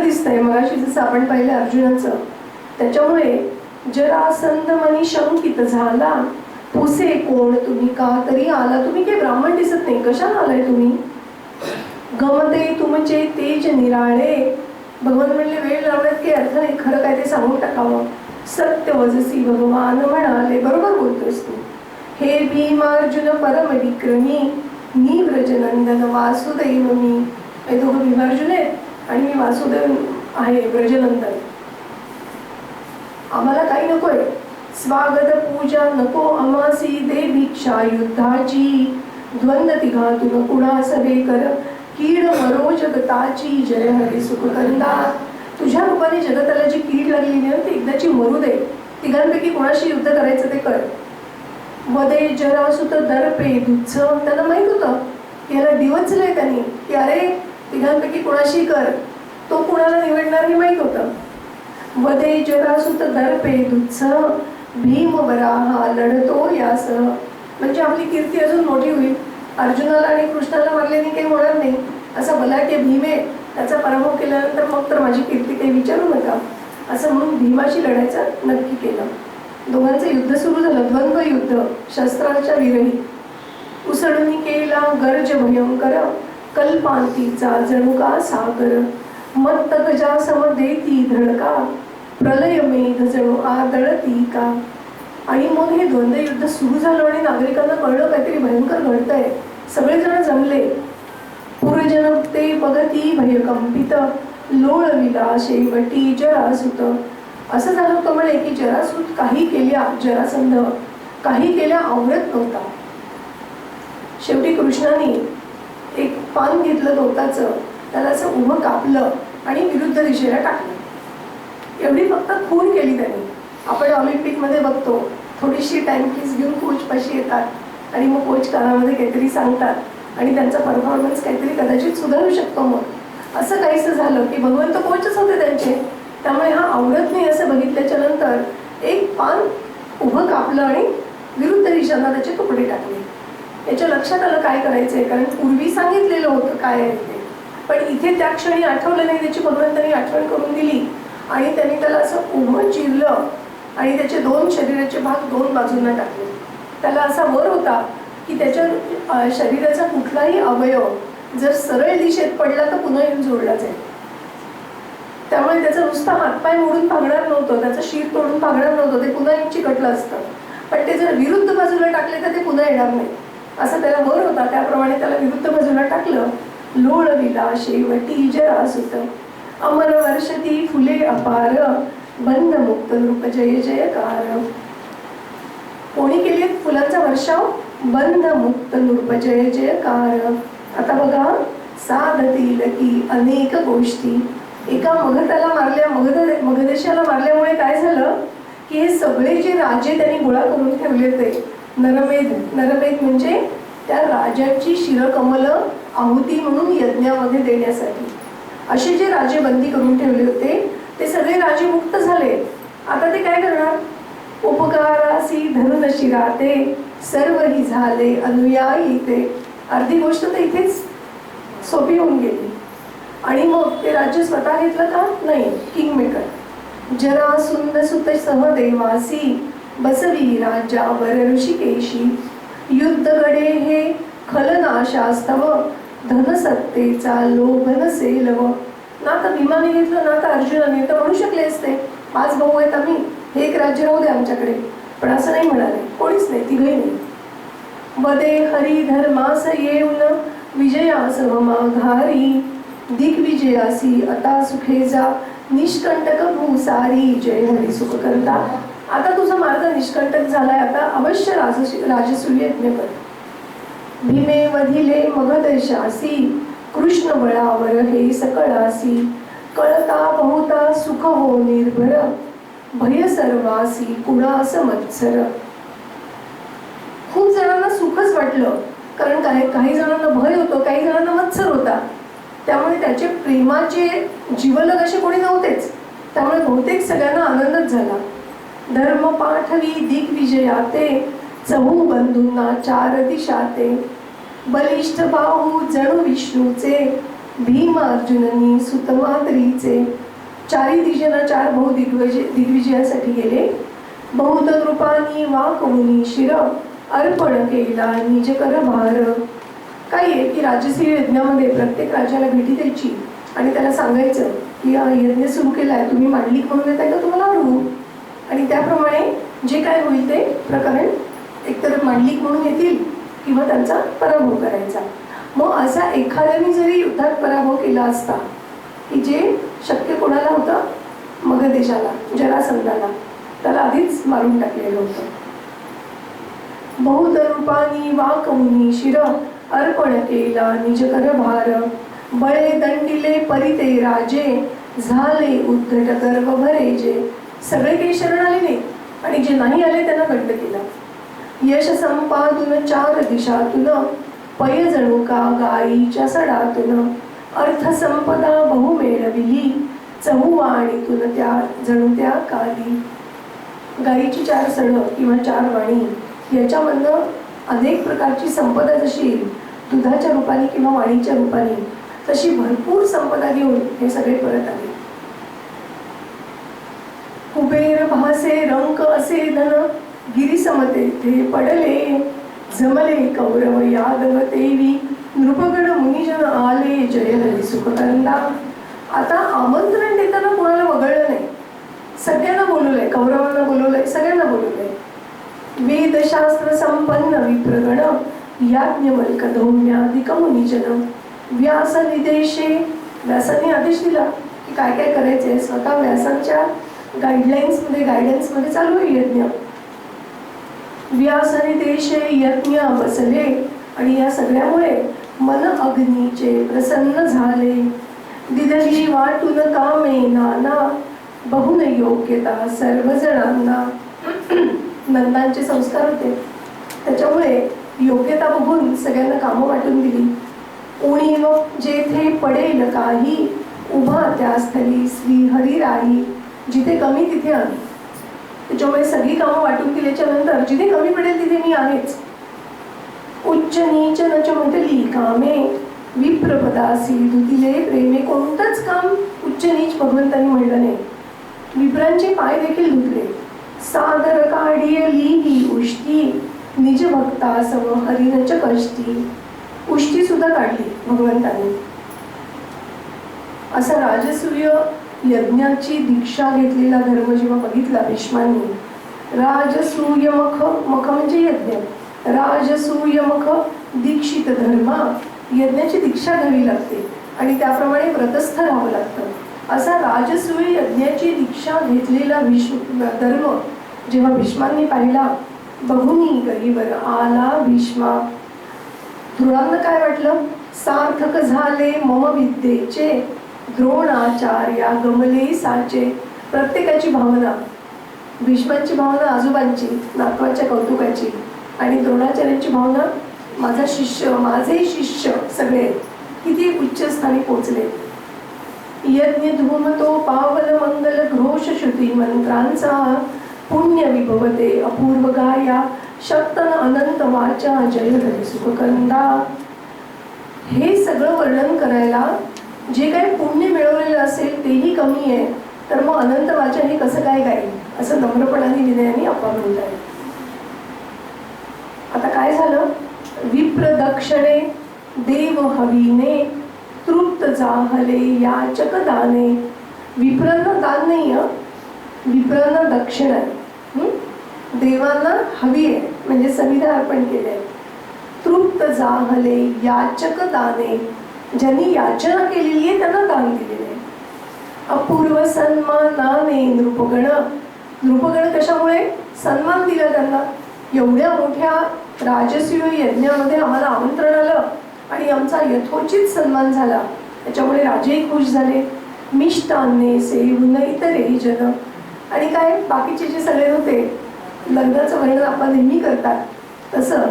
वेगळं दिसतंय मगाशी जसं आपण पाहिलं अर्जुनाचं. त्याच्यामुळे जरासंध मनी शंकित झाला, पुसे कोण तुम्ही का तरी आला. तुम्ही काही ब्राह्मण दिसत नाही, कशाला आलाय तुम्ही? गमते तुमचे तेज निराळे. भगवान म्हणले वेळ लावण्यात काही अर्थ नाही, खरं काय ते सांगून टाकावं. सत्य वजसी भगवान म्हणाले, बरोबर बोलतोस तू. हे भीमार्जुन परम विक्रमी, मी ब्रजनंदन वासुदेव मी. हे दोघं भीमार्जुन आहेत आणि मी वासुदेव आहे ब्रजनंदन. आम्हाला काही नकोय, स्वागत पूजा नको आमासी, दे भिक्षा युद्धाची. द्वंद्व तिघातून कुणा सभे कर, कीड मरो जगताची. जय हरी सुखकंदा. तुझ्या रूपाने जगताला जी कीड लागलेली ना ती एकदाची मरू दे. तिघांपैकी कोणाशी युद्ध करायचं ते कर. वदे जरासुत दर्पे दुच्छ. त्यांना माहित होतं की याला डिवचलंय त्यांनी की अरे तिघांपैकी कोणाशी कर, तो कोणाला निवडणार हे माहित होतं. वदे जरासुत दर्पे दुच्छ, भीम वराहा लढतो यास. म्हणजे आपली कीर्ती अजून मोठी होईल. अर्जुनाला आणि कृष्णाला मारल्याने काही होणार नाही. असा बलाढ्य भीम आहे, त्याचा पराभव केल्यानंतर मग तर माझी कीर्ती काही विचारू नका असं म्हणून भीमाशी लढायचं नक्की केलं. दोघांचं युद्ध सुरू झालं, द्वंद्व युद्ध शस्त्राच्या विरही. उसळून केला गर्ज भयंकर, कल्पांतीचा जणू का सागर. मत्त गजा सम देती धडका, प्रलय मेघ जणू आदळती का. आणि मग हे द्वंद्व युद्ध सुरू झालं आणि नागरिकांना कळलं काहीतरी भयंकर घडतंय. सगळेजण जमले. पुरजन ते बघती भयकंपित, लोळविला शेवटी जरासूत. असं झालं होतं म्हणे की जरासूत काही केल्या, जरासंध काही केल्या आवरत नव्हता. शेवटी कृष्णाने एक पान घेतलं गवताचं, त्याला असं उभं कापलं आणि विरुद्ध दिशेला टाकलं. एवढी फक्त खून केली त्यांनी. आपण ऑलिम्पिकमध्ये बघतो थोडीशी टाइमपीस घेऊन कोच पाशी येतात आणि मग कोच कानामध्ये काहीतरी सांगतात आणि त्यांचा परफॉर्मन्स काहीतरी कदाचित सुधारू शकतो. मग असं काहीसं झालं की भगवंत कोचच होते त्यांचे. त्यामुळे हा आवडत नाही असं बघितल्याच्या नंतर एक पान उभं कापलं आणि विरुद्ध दिशांना त्याचे तुकडे टाकले. याच्या लक्षात आलं काय करायचंय, कारण पूर्वी सांगितलेलं होतं काय आहे ते, पण इथे त्या क्षणी आठवलं नाही. त्याची भगवंतांनी आठवण करून दिली आणि त्यांनी त्याला असं उभं चिरलं आणि त्याचे दोन शरीराचे भाग दोन बाजूंना टाकले. त्याला असा वर होता की त्याच्या शरीराचा कुठलाही अवयव जर सरळ दिशेत पडला तर पुन्हा येऊन जोडला जाईल. त्यामुळे त्याचा नुसता हातपाय मोडून भागणार नव्हतं, त्याचं शिर तोडून भागणार नव्हतं, ते पुन्हा येऊन चिकटलं असतं. पण ते जर विरुद्ध बाजूला टाकले तर ते पुन्हा येणार नाही. असं त्याला वर होता, त्याप्रमाणे त्याला विरुद्ध बाजूला टाकलं. लोळविला शेवटी जरासूत, अमर वर्षती फुले अपार, बंध मुक्त नृप जय जयकार. कोणी केली फुलांचा वर्षाव? बंध मुक्त नृप जय जयकार. आता बघा, साधतील की अनेक गोष्टी. एका मगधाला मारल्या, मगधेशाला मारल्यामुळे काय झालं की हे सगळे जे राजे त्यांनी गोळा करून ठेवले होते, नरमेध म्हणजे त्या राजाची शिरकमल आहुती म्हणून यज्ञामध्ये देण्यासाठी असे जे राजे बंदी करून ठेवले होते ते सगळे राजे मुक्त झाले. आता ते काय करणार? उपकारासी धरून शिराते, सर्वही झाले अनुयायी ते. अर्धी गोष्ट तर इथेच सोपी होऊन गेली. आणि मग ते राज्य स्वतः घेतलं का? नाही. किंग मेकर जरासुंद सुत सहदेवासी, बसवी राजावर ऋषिकेशी. युद्धगडे हे खलनाशास्तव, धनसत्तेचा लोभ नसेलव. ना तर भीमाने घेतलं ना तर अर्जुनाने. तर म्हणू शकले असते 5 भाऊ आहेत आम्ही, हे एक राज्य राहू दे आमच्याकडे, पण असं नाही म्हणाले. कोणीच नाही, तिघही नाही. वदे हरी धर्मास येऊन, विजयासह माघारी. दिग्विजयासी आता सुखे जा, निष्कंटक भूसारी. जय हरी सुखकर्ता. आता तुझा मार्ग निष्कंटक झालाय, आता अवश्य राजसूय यज्ञ कर. भीमे वधिले मगधशासी, कृष्ण बळावर हे सकळासी. कळता बहुता सुख हो निर्भर, भय सर्वासी कुणास मत्सर. खूप जणांना सुखच वाटलं, कारण काही जणांना भय होतं, काही जणांना मत्सर होता. त्यामुळे त्याचे प्रेमाचे जीवलग असे कोणी नव्हतेच. त्यामुळे बहुतेक सगळ्यांना आनंदच झाला. धर्म पाठवी दिग्विजयाते, चहू बंधूंना 4 दिशाते. बलिष्ठ बाहू जणू विष्णूचे, भीम अर्जुननी सुतमातरीचे चारी दिशेला चार भाऊ दिग्विजयासाठी गेले. बहुत रूपानी वाकवूनी शिर अर्पण केला निज कर भार. काय आहे की राजसीय यज्ञामध्ये प्रत्येक राजाला भेटी द्यायची आणि त्याला सांगायचं की हा यज्ञ सुरू केला आहे, तुम्ही मांडलिक म्हणून येत आहे का तुम्हाला अडवू. आणि त्याप्रमाणे जे काय होईल ते प्रकरण एकतर मांडलिक म्हणून येतील किंवा त्यांचा पराभव करायचा. मग असा एखाद्याने जरी युद्धात पराभव केला असता की जे शक्य कोणाला होतं, मगध देशाला जरासंधाला, त्याला आधीच मारून टाकलेलं होतं. बहुत रूपानी वाकवूनी शिर अर्पण केला निज कर भार. बळे दंडिले परिते राजे झाले उद्धट गर्व भरे जे. सगळे काही शरण आले नाही आणि जे नाही आले त्यांना दंड केला. यश संपादून चार दिशातून पय जणू का गायीच्या सडातून. अर्थ संपदा बहु मेळविली चहुवाणीतून त्या जणू त्या काली. गायीची चार सड किंवा चार वाणी याच्यामधनं अनेक प्रकारची संपदा जशी येईल दुधाच्या रूपाने किंवा वाणीच्या रूपाने, तशी भरपूर संपदा घेऊन हे सगळे परत आले. कुबेर भासे रंक असे धन गिरी समते ते पडले. जमले कौरव यादव तेवी नृपगण मुनिजन आले जय हरी सुखकंदा. आता आमंत्रण देताना कोणाला वगळलं नाही, सगळ्यांना बोलवलंय, कौरवांना बोलवलंय, सगळ्यांना बोलवलंय. वेदशास्त्र संपन्न विप्रगण याज्ञवल्क धौम्याधिक मुनिजन. व्यास निदेशे, व्यासाने आदेश दिला की काय काय करायचंय. स्वतः व्यासांच्या गायडन्समध्ये चालू आहे यज्ञ. व्यास निदेशे यज्ञ बसले आणि या सगळ्यामुळे मन अग्नीचे प्रसन्न झाले. दिदली वाटून कामे नाना बहुन योग्यता सर्वजणांना. नंदांचे संस्कार होते त्याच्यामुळे योग्यता बघून सगळ्यांना कामं वाटून दिली. उणीव जेथे पडेल काही उभा त्या स्थली श्री हरी राही. जिथे कमी तिथे आम्ही, त्याच्यामुळे सगळी कामं वाटून दिल्याच्या नंतर जिथे कमी पडेल तिथे मी आहेच. उच्च नीच नच म्हटली कामे विप्रपदासी धुतिले प्रेमे. कोणतंच काम उच्च नीच भगवंतांनी म्हणलं नाही. विप्रांचे पाय देखील धुतले. सादर काढियली ही उष्टी निज भक्ता सम हरिनच कष्टी. उष्टी सुद्धा काढली भगवंतांनी. असा राजसूय यज्ञाची दीक्षा घेतलेला धर्म जेव्हा बघितला भीष्मांनी, राजसूय मख, मख म्हणजे यज्ञ, राजसूय मख दीक्षित धर्मा. यज्ञाची दीक्षा घ्यावी लागते आणि त्याप्रमाणे व्रतस्थ राहावं लागतं. असा राजसूय यज्ञाची दीक्षा घेतलेला धर्म जेव्हा भीष्मांनी पाहिला, बघुनी गरीवर आला भीष्मा. द्रोणांना काय वाटलं, सार्थक झाले मम विद्येचे द्रोणाचार्या गमले साचे. प्रत्येकाची भावना, भीष्मांची भावना आजोबांची नातवाच्या कौतुकाची आणि द्रोणाचार्यांची भावना माझा शिष्य, माझे शिष्य सगळे किती उच्च स्थानी पोचले. यज्ञ धूमतो पावल मंगल घोष श्रुती मंत्रांचा पुण्य विभवते अपूर्व गाया शक्तन अनंत वाचा जय हरी सुखकंदा. हे सगळं वर्णन करायला जे काही पुण्य मिळवलेलं असेल तेही कमी आहे, तर मग अनंत वाचा हे कसं काय गाईल असं नम्रपणाने विनयाने अप्पा म्हणत आहे. आता काय झालं, विप्र दक्षिणे देव हवीने तृप्त जाहले याचक दाने. विप्रांना दान नाही, विप्रांना दक्षिण आहे. देवांना हवी आहे म्हणजे संविधा अर्पण केले. तृप्त जाहले याचक दाने, ज्यांनी याचना केलेली आहे त्यांना दान दिलेले. अपूर्व सन्मानाने नृपगण. नृपगण कशामुळे सन्मान दिला त्यांना. एवढ्या मोठ्या राजसूय यज्ञामध्ये आम्हाला आमंत्रण आलं आणि आमचा यथोचित सन्मान झाला, त्याच्यामुळे राजेही खुश झाले. मिष्टान्ने सेवून इतरे जन. आणि काय बाकीचे जे सगळे होते, लग्नाचं वर्णन आपण नेहमी करतात तसं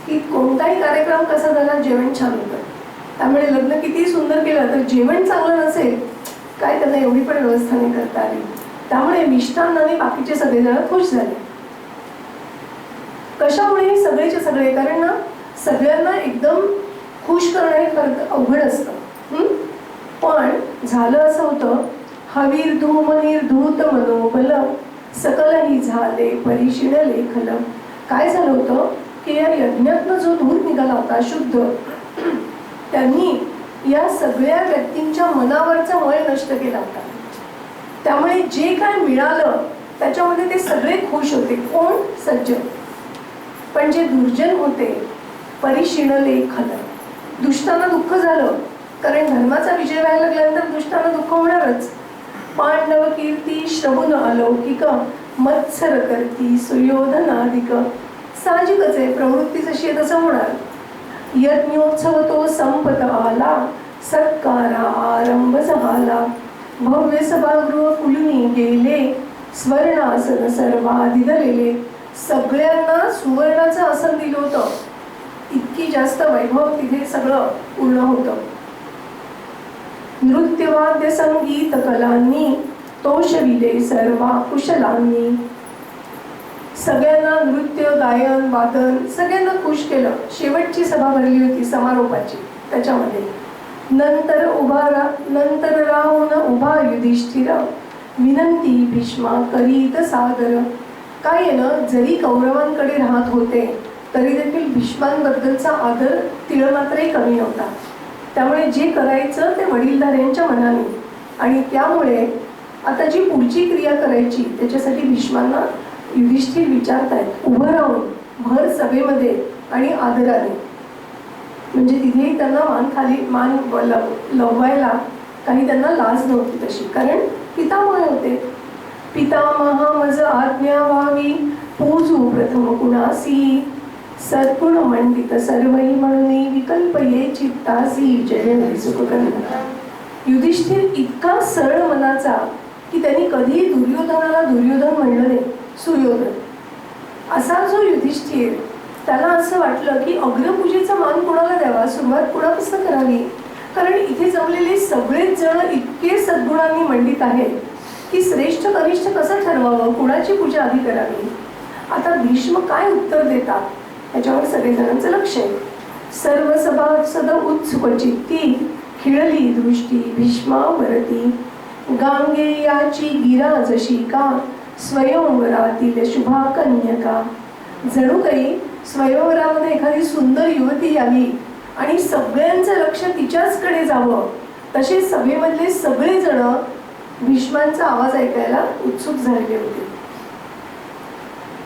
की कोणताही कार्यक्रम कसा झाला, जेवण छान होतं. त्यामुळे लग्न किती सुंदर केलं तर जेवण चांगलं नसेल काय त्यांना एवढी पण व्यवस्था नाही करता आली. त्यामुळे मिष्टान्नाने बाकीचे सगळेजण खुश झाले. कशामुळे सगळेचे सगळे, कारण ना सगळ्यांना एकदम खुश करणं हे खरं अवघड असतं. पण झालं असं होतं, हवीर धूम निर्धूत मनोबल सकलही झाले परिशिणले खल. काय झालं होतं की या यज्ञातनं जो धूर निघाला होता शुद्ध, त्यांनी या सगळ्या व्यक्तींच्या मनावरचा मळ नष्ट केला होता. त्यामुळे जे काय मिळालं त्याच्यामध्ये ते सगळे खुश होते. कोण? सज्जन. पण जे दुर्जन होते, परिशिणले खल, दुष्टांना दुःख झालं. कारण धर्माचा विजय व्हायला लागल्यानंतर दुष्टांना दुःख होणारच. पांडव कीर्ती श्रवण अलौकिक मत्सर करती सुयोधनाधिक. साहजिकच आहे, प्रवृत्ती जशी आहे तसं होणार. यज्ञोत्सव तो संपत आला सत्कारा आरंभ झाला. भव्य सभागृह फुलून गेले स्वर्णासन सर्वाधिदलेले. सगळ्यांना सुवर्णाचं आसन दिलं होतं. इतकी जास्त वैभव तिथे सगळं पूर्ण होतं. नृत्यवाद्य संगीत कलांनी तोषविले सर्वा कुशलांनी. सगळ्यांना नृत्य गायन वादन सगळ्यांना खुश केलं. शेवटची सभा भरली होती समारोपाची. त्याच्यामध्ये नंतर राहून उभा युधिष्ठिर विनंती भीष्मा करीत सादर. काय आहे ना, जरी कौरवांकडे राहत होते तरी देखील भीष्मांबद्दलचा आदर तिळ मात्रही कमी नव्हता. त्यामुळे जे करायचं ते वडीलधाऱ्यांच्या मनाने. आणि त्यामुळे आता जी पुढची क्रिया करायची त्याच्यासाठी भीष्मांना युधिष्ठिर विचारतायत उभं राहून भर सभेमध्ये आणि आदराने. म्हणजे तिथेही त्यांना मान लववायला काही त्यांना लाज नव्हती तशी, कारण पितामह होते. पितामहा मज आज्ञा व्हावी पूजू प्रथम कुणासी. सद्गुण मंडित सर्वही म्हणून विकल्प ये चित्तासी जय सुखकंदा. युधिष्ठिर इतका सरळ मनाचा की त्यांनी कधी दुर्योधनाला दुर्योधन म्हणलं नाही, सुयोधन. असा जो युधिष्ठिर, त्याला असं वाटलं की अग्रपूजेचा मान कोणाला द्यावा, सुरुवात कोणापासून करावी. कारण इथे जमलेले सगळेच जण इतके सद्गुणांनी मंडित आहेत की श्रेष्ठ कनिष्ठ कसं ठरवावं, कुणाची पूजा आधी करावी. आता भीष्म काय उत्तर देतात याच्यावर सगळेजणांचं लक्ष आहे. सर्व सभासद उत्सुक चित्ती खिळली दृष्टी भीष्मावरती. गांगेयाची गिरा जशी का स्वयंवरातील शुभा कन्यका. जणू काही स्वयंवरामध्ये एखादी सुंदर युवती आली आणि सगळ्यांचं लक्ष तिच्याचकडे जावं, तसे सभेमधले सगळेजण भीष्मांचा आवाज ऐकायला उत्सुक झालेले होते.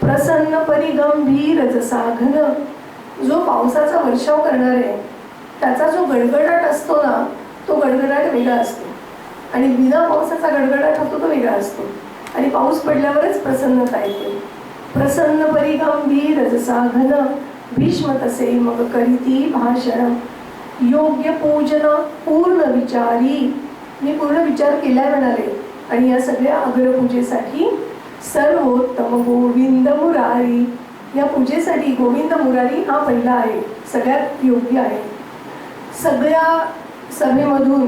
प्रसन्न परिगंभीर जसा घन. जो पावसाचा वर्षाव करणार आहे त्याचा जो गडगडाट असतो ना, तो गडगडाट वेगळा असतो. आणि बिना पावसाचा गडगडाट होतो तो वेगळा असतो. आणि पाऊस पडल्यावरच प्रसन्नता येते. प्रसन्न परिगंभीर जसा घन भीष्म तसे मग करीती भाषण. योग्य पूजन पूर्ण विचारी. मी पूर्ण विचार केलाय म्हणाले. आणि या सगळ्या अग्रपूजेसाठी सर्वोत्तम गोविंद मुरारी. या पूजेसाठी गोविंद मुरारी हा पहिला आहे, सगळ्यात योग्य आहे. सगळ्या सभेमधून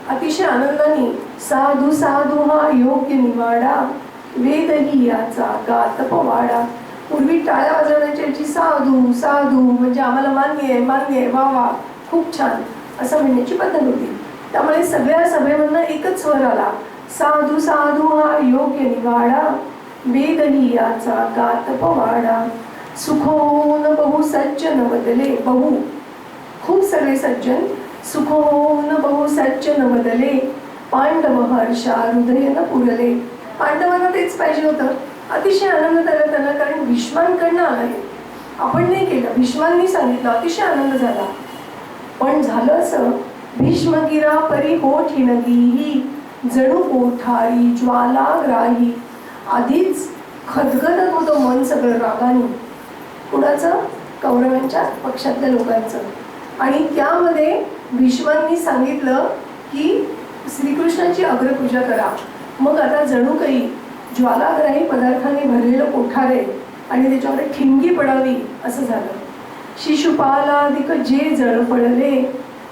अतिशय आनंदाने साधू साधू हा योग्य निवाडा वेदही याचा गात पवाडा. पूर्वी टाळ्या वाजवण्याची याची साधू साधू म्हणजे आम्हाला मान्य आहे मान्य आहे, वा वा खूप छान असं म्हणण्याची पद्धत होती. त्यामुळे सगळ्या सभेमधनं एकच स्वर आला, साधू साधू हा योग्य निवाडा वेदही याचा गात पवाडा. सुखोन बहु सज्जन बदले. बहु खूप सगळे सज्जन. सुखोन बहु सज्जन बदले पांडव हर्षा हृदय न पुरले. पांडवांना तेच पाहिजे होतं. अतिशय आनंद झाला त्यांना, कारण भीष्मांकडनं आलं आहे. आपण नाही केलं, भीष्मांनी सांगितलं, अतिशय आनंद झाला. पण झालं असं, भीष्मगिरा परी होठी नगीही जणू कोठारी ज्वालाग्राही. आधीच खदगदत होतं मन सगळं रागाने. कुणाचं? कौरवांच्या पक्षातल्या लोकांचं. आणि त्यामध्ये भीष्मांनी सांगितलं की श्रीकृष्णाची अग्रपूजा करा. मग आता जणू काही ज्वालाग्राही पदार्थाने भरलेलं कोठार आहे आणि त्याच्यावर ठिणगी पडावी असं झालं. शिशुपालाधिक जे जळ पडले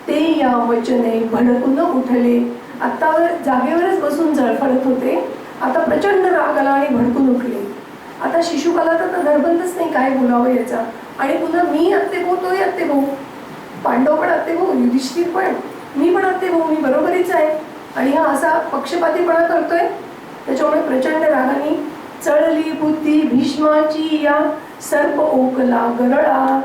ते या वचने भडकून उठले. आता जागेवरच बसून जळफळत होते, आता प्रचंड राग आला आणि भडकून उठले. आता शिशुपालाचा तर धरबंदच नाही काय बोलावं याचा. आणि पुन्हा मी आत्ते भाऊ तोही आत्ते भाऊ, पांडव पण आत्ते भाऊ, युधिष्ठिर पण, मी म्हणत ते भाऊ मी बरोबरीच आहे, आणि हा असा पक्षपातीपणा करतोय. त्याच्यामुळे प्रचंड रागाने चळली बुद्धी भीष्माची या सर्प ओकला गरळा,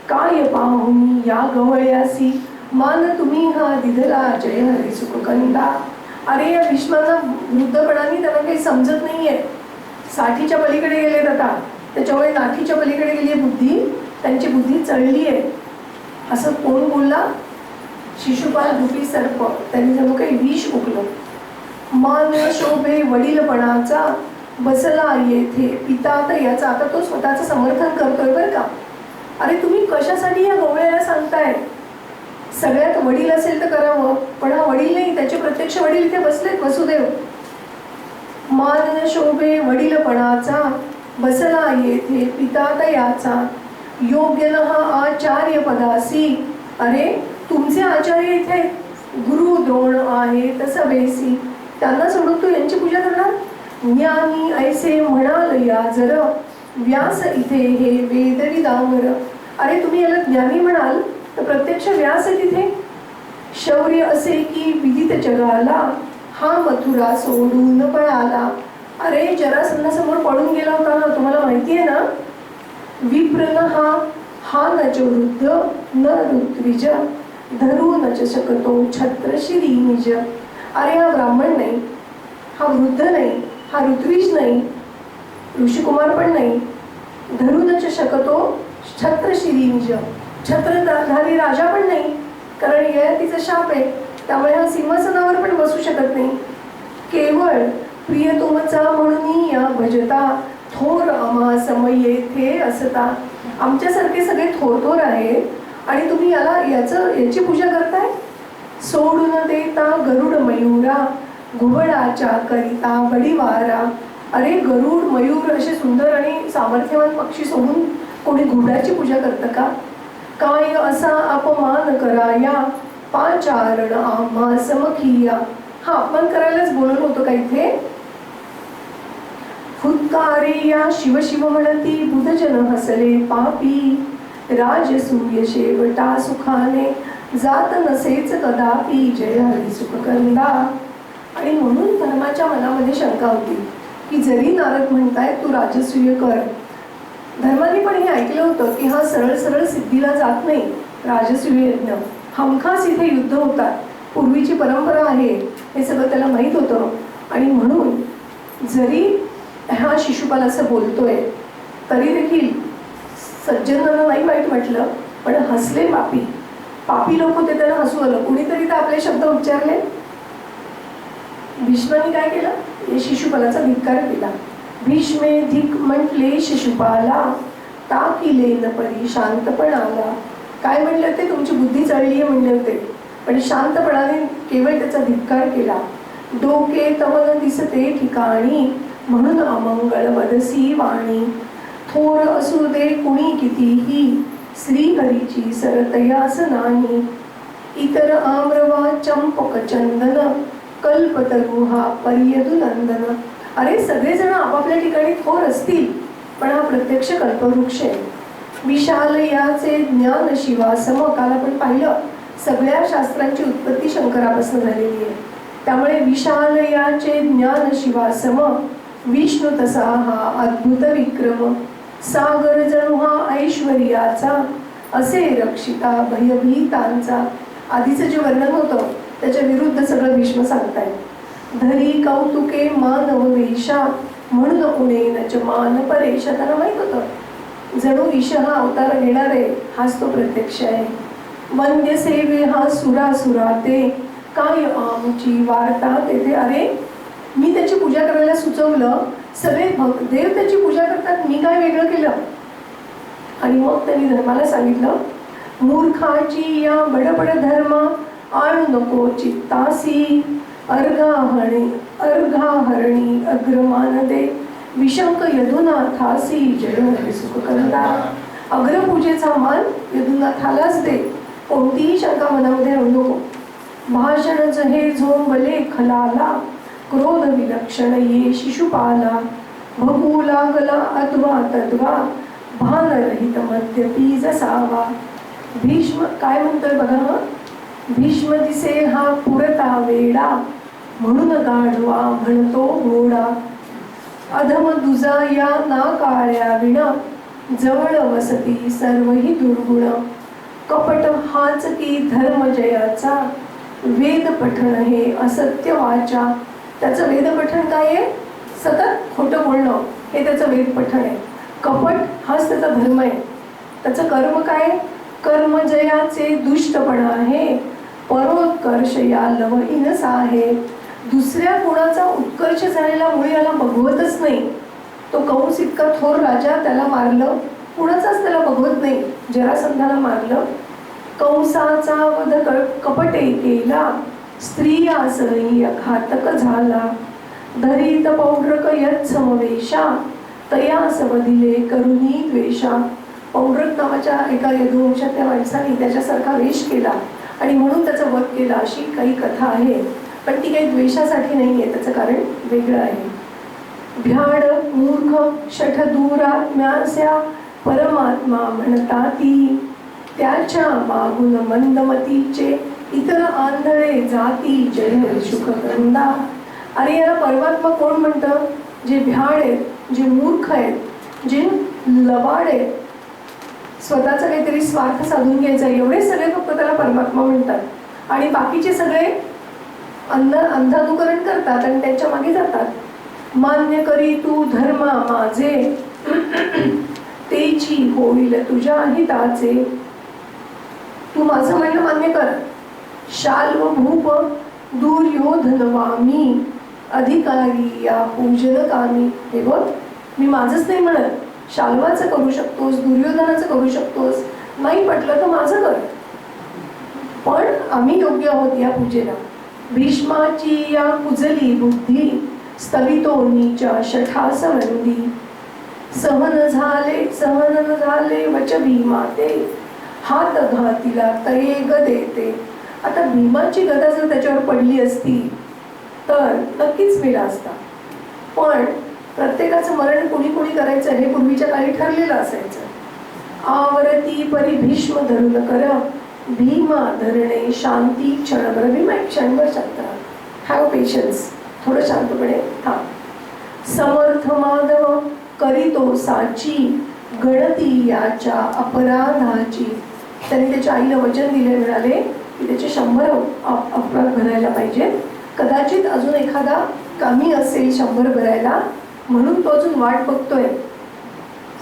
काय पाहुनी या गवळ्यासी मान तुम्ही हा दिधला जय हरी सुखकंदा. अरे या भीष्मांना वृद्धपणाने त्यांना काही समजत नाहीये, 60च्या पलीकडे गेलेत आता, त्याच्यामुळे नाठीच्या पलीकडे गेली आहे बुद्धी, त्यांची बुद्धी चळली आहे. असं कोण बोलला? शिशुपाल रूपी सर्प, त्यांनी जणू काही विष उकलं. मान शोभे वडीलपणाचा बसला येथे पिता तर याचा, आता तो स्वतःचं समर्थन करतोय बरं का. अरे तुम्ही कशासाठी या गवळ्याला सांगताय? सगळ्यात वडील असेल तर करावं, पण हा वडील नाही, त्याचे प्रत्यक्ष वडील इथे बसलेत वसुदेव. मान शोभे वडीलपणाचा बसला येथे पिता तयाचा, योग्य न हा आचार्य पदासी. अरे तुमचे आचार्य इथे गुरु द्रोण आहे तसं बेसी, त्यांना सोडून तू यांची पूजा करणार? ज्ञानी ऐसे म्हणाल या जर, व्यास इथे हे वेदविदावर. अरे तुम्ही याला ज्ञानी म्हणाल तर प्रत्यक्ष व्यास आहे तिथे. शौर्य असे की विदित जगाला, हा मथुरा सोडून पळाला. अरे जरासंधासमोर पळून गेला होता ना, तुम्हाला माहिती आहे ना. विप्र हा नच वृद्ध न ऋत्विज, धरू नच शकतो छत्र श्री निज. अरे हा ब्राह्मण नाही, हा वृद्ध नाही, हा ऋत्विज नाही, ऋषिकुमार पण नाही, धरू नच शकतो छत्र श्री निज, छत्रधारी राजा पण नाही, कारण ययातीचा शाप आहे, त्यामुळे हा सिंहासनावर पण बसू शकत नाही. केवळ प्रिय तुमचा म्हणून या भजता, थोर आम्हा समय येथे असता. आमच्यासारखे सगळे थोर थोर आहेत आणि तुम्ही याची पूजा करताय. सोडून देता गरुड मयूरा, घुबडाच्या करिता वडिवारा. अरे गरुड मयूर असे सुंदर आणि सामर्थ्यवान पक्षी सोडून कोणी घुबडाची पूजा करतं का? काय असा अपमान कराया, पाचारण आम्हा समखिया. हा अपमान करायलाच बोलवलं होतं का इथे? फुत्कारे या शिव शिव म्हणती, बुधजन हसले पापी. राजसूय शेवटा सुखाने, जात नसेच कदापि जय हरी सुखकंदा. आणि म्हणून धर्माच्या मनामध्ये शंका होती की जरी नारद म्हणतायत तू राजसूय कर, धर्माने पण हे ऐकलं होतं की हा सरळ सरळ सिद्धीला जात नाही. राजसूय यज्ञ हमखास इथे युद्ध होतात, पूर्वीची परंपरा आहे, हे सगळं त्याला माहीत होतं. आणि म्हणून जरी हा शिशुपाल असं बोलतोय तरी देखील सज्जनांना नाही वाईट वाटलं, पण हसले पापी लोक होते, त्यांना हसू आलं. कुणीतरी तर आपले शब्द उच्चारले. भीष्माने काय केलं? हे शिशुपालाचा धिक्कार केला. भीष्मे धिक म्हटले शिशुपाला, टाकिले न परी शांतपणाला. काय म्हणले होते? तुमची बुद्धी चळली आहे म्हणले होते, पण शांतपणाने केवळ त्याचा धिक्कार केला. डोके तमन दिसते ठिकाणी, म्हणून अमंगळ वदसी वाणी. थोर असू दे कुणी कितीही, श्रीहरीची सरतयास नाही. इतर आम्रवा चंपक चंदन, कल्पतरू हा पर्यदुनंदन. अरे सगळेजण आपापल्या ठिकाणी थोर असतील, पण हा प्रत्यक्ष कल्पवृक्ष आहे. विशाल याचे ज्ञान शिवासम. काल आपण पाहिलं सगळ्या शास्त्रांची उत्पत्ती शंकरापासून झालेली आहे, त्यामुळे विशाल याचे ज्ञान शिवासम. विष्णू तसा हा अद्भुत विक्रम, सागर जणू हा ऐश्वर्याचा, असे रक्षिता भयभीतांचा. आधीचं जे वर्णन होतं त्याच्या विरुद्ध सगळं भीष्म सांगताय. धरी कौतुके मानव वेशा, म्हणून उणे नच मान परेशा. त्यांना माहित होतं जणू ईश हा अवतार घेणार आहे, हाच तो प्रत्यक्ष आहे. वंद्य सेवे हा सुरासुरा ते, काय आमची वार्ता तेथे. अरे मी त्याची पूजा करायला सुचवलं, सगळे देव त्याची पूजा करतात, मी काय वेगळं केलं? आणि मग त्यांनी धर्माला सांगितलं, मूर्खाची या बडबड धर्मा, आण नको चित्तासी. अर्घाहरणी अग्रमान दे, विशंक यदुनाथासी जय हरी सुखकंदा. अग्रपूजेचा मान यदुनाथालाच दे, कोणतीही शंका मनामध्ये आणू नको. भाषणच हे झोंबले खलाला, क्रोध विलक्षण ये शिशुपाला. बघू लागला अथवा तद्वा, भान रहित मद्यपी जसावा. भीष्म काय म्हणतोय बघा. भीष्म दिसे हा पुरता वेडा, म्हणून गाढवा म्हणतो घोडा. अधम दुजा या ना काळ्या विणा, जवळ वसती सर्वही दुर्गुण. कपट हाच की धर्म जयाचा, वेद पठण हे असत्य वाचा. त्याचं वेद पठण काय आहे? सतत खोटं बोलणं हे त्याचं वेद पठण आहे. कपट हाच त्याचा धर्म आहे. त्याचं कर्म काय? कर्म जयाचे दुष्टपणा आहे, परोत्कर्ष या लव इनसा आहे. दुसऱ्या कोणाचा उत्कर्ष झालेला मुळे याला बघवतच नाही. तो कंस इतका थोर राजा, त्याला मारलं, कुणाचाच त्याला बघवत नाही. जरासंधाला मारलं. कंसाचा वध कपटे केला, स्त्रियासही घातक झाला. धरित पौंड्रक यत् समवेशा, तयास वधिले करुणी द्वेषा. पौंड्रक नावाच्या एका यदुवंशातल्या माणसाने त्याच्यासारखा वेश केला आणि म्हणून त्याचा वध केला, अशी काही कथा आहे. पण ती काही द्वेषासाठी नाही आहे, त्याचं कारण वेगळं आहे. भ्याड मूर्ख शठ दूरात्म्यास्या, परमात्मा म्हणता ती. त्याच्या मागून मंदमतीचे, इतर आंधळे जाती जय शुककंदा. अरे याला परमात्मा कोण म्हणतं? जे भ्याड आहेत, जे मूर्ख आहेत, जे लबाड आहेत, स्वतःचा काहीतरी स्वार्थ साधून घ्यायचा, एवढे सगळे फक्त त्याला परमात्मा म्हणतात. आणि बाकीचे सगळे अंधानुकरण करतात आणि त्यांच्या मागे जातात. मान्य करी तू धर्मा माझे, तेची होईल तुझ्या हिताचे. तू माझं म्हणणं मान्य कर. शाल्व भूप दुर्योधन वामी, अधिकारी या पूजन कामी. हे बघ, मी माझंच नाही म्हणत, शाल्वाचं करू शकतोस, दुर्योधनाचं करू शकतोस, नाही पटलं तर माझं कर, पण आम्ही योग्य आहोत या पूजेला. भीष्माची या कुजली बुद्धी, स्थवितोनीच्या शठास वंदी. सहन झाले वच भीमाते, हात घातीला तये गदेते. आता भीमाची गदा जर त्याच्यावर पडली असती तर नक्कीच मेला असता. पण प्रत्येकाचं मरण कोणी कोणी करायचं हे पूर्वीच्या काळी ठरलेलं असायचं. आवरती परी भीष्म धरून कर, भीमा धरणे शांती क्षणभर. भीमा एक क्षणभर शांत राहा, हॅव पेशन्स, थोडं शांतपणे थांब. समर्थ माधव करीतो साची, गणती याच्या अपराधाची. त्यांनी त्याच्या आईला वचन दिले, मिळाले की त्याचे 100 अपराध भरायला पाहिजे. कदाचित अजून एखादा कमी असेल 100 भरायला, म्हणून तो अजून वाट बघतोय.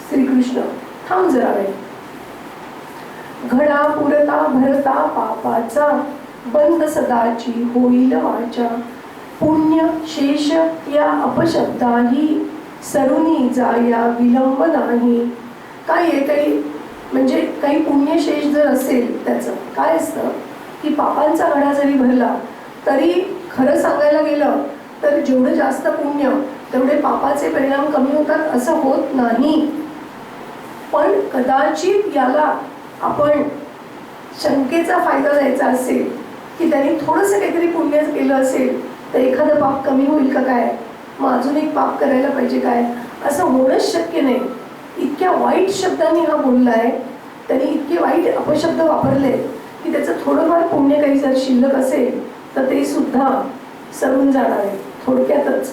श्रीकृष्ण थांब जरा वेळ. घडा पुरता भरता पापाचा, बंद सदाची होईल वाचा. पुण्य शेष या अपशब्दाही, सरुनी जाया विलंब नाही. काय आहे? काही म्हणजे काही पुण्यशेष जर असेल, त्याचं काय असतं की पापांचा घडा जरी भरला तरी खरं सांगायला गेलं तर जेवढं जास्त पुण्य तेवढे पापाचे परिणाम कमी होतात असं होत नाही. पण कदाचित याला आपण शंकेचा फायदा द्यायचा असेल की त्यांनी थोडंसं काहीतरी पुण्य केलं असेल तर एखादं पाप कमी होईल का काय, मग अजून एक पाप करायला पाहिजे काय, असं होणंच शक्य नाही. इतक्या वाईट शब्दांनी हा बोललाय, त्यांनी इतके वाईट अपशब्द वापरले की त्याचं थोडंफार पुण्य काही जर शिल्लक असेल तर ते सुद्धा सरून जाणार आहे. थोडक्यातच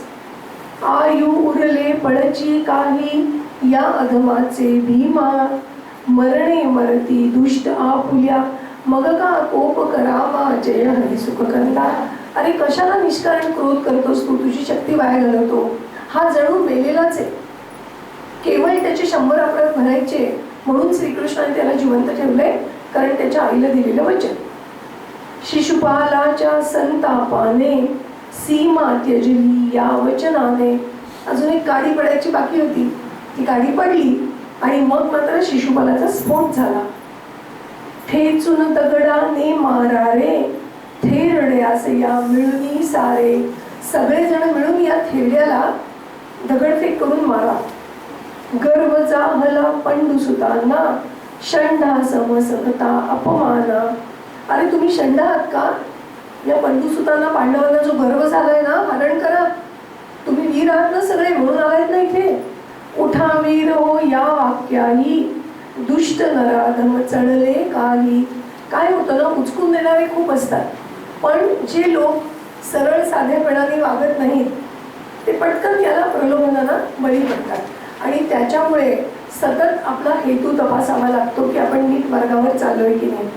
आयु उरले पडची काही, या अधमाचे भीमा. मरणे मरती दुष्ट आपुल्या, मग का कोप करावा जय हरी सुखकंदा. अरे कशाला निष्कारण क्रोध करतोस तू, तुझी शक्ती वाया घालवतो. हा जणू मेलेलाच आहे. केवळ त्याचे 100 अपराध भरायचे म्हणून श्रीकृष्णाने त्याला जिवंत ठेवले, कारण त्याच्या आईला दिलेलं वचन. शिशुपालाच्या संतापाने, सीमा त्यजली या वचनाने. अजून एक गाडी पडायची बाकी होती, ती गाडी पडली आणि मग मात्र शिशुपालाचा स्फोट झाला. ठेचून दगडाने मारारे, थेरड्यास या मिळूनी सारे. सगळेजण मिळून या थेरड्याला दगडफेक करून मारा. गर्व जाहला पंडुसुतांना, षंडा समसहता अपमाना. अरे तुम्ही षंड आहात का? या पंडुसुतांना, पांडवांना जो गर्व झालाय ना, हरण करा. तुम्ही वीर आहात ना सगळे, म्हणून आलायत ना इथे. उठा वीर हो या वाक्याही, दुष्ट नराधम चढले काही. काय होतं ना, उचकून देणारे खूप असतात, पण जे लोक सरळ साधेपणाने वागत नाहीत ते पटकन याला प्रलोभनाला बळी पडतात आणि त्याच्यामुळे सतत आपला हेतू तपासावा लागतो की आपण नीट मार्गावर चाललोय की नाही.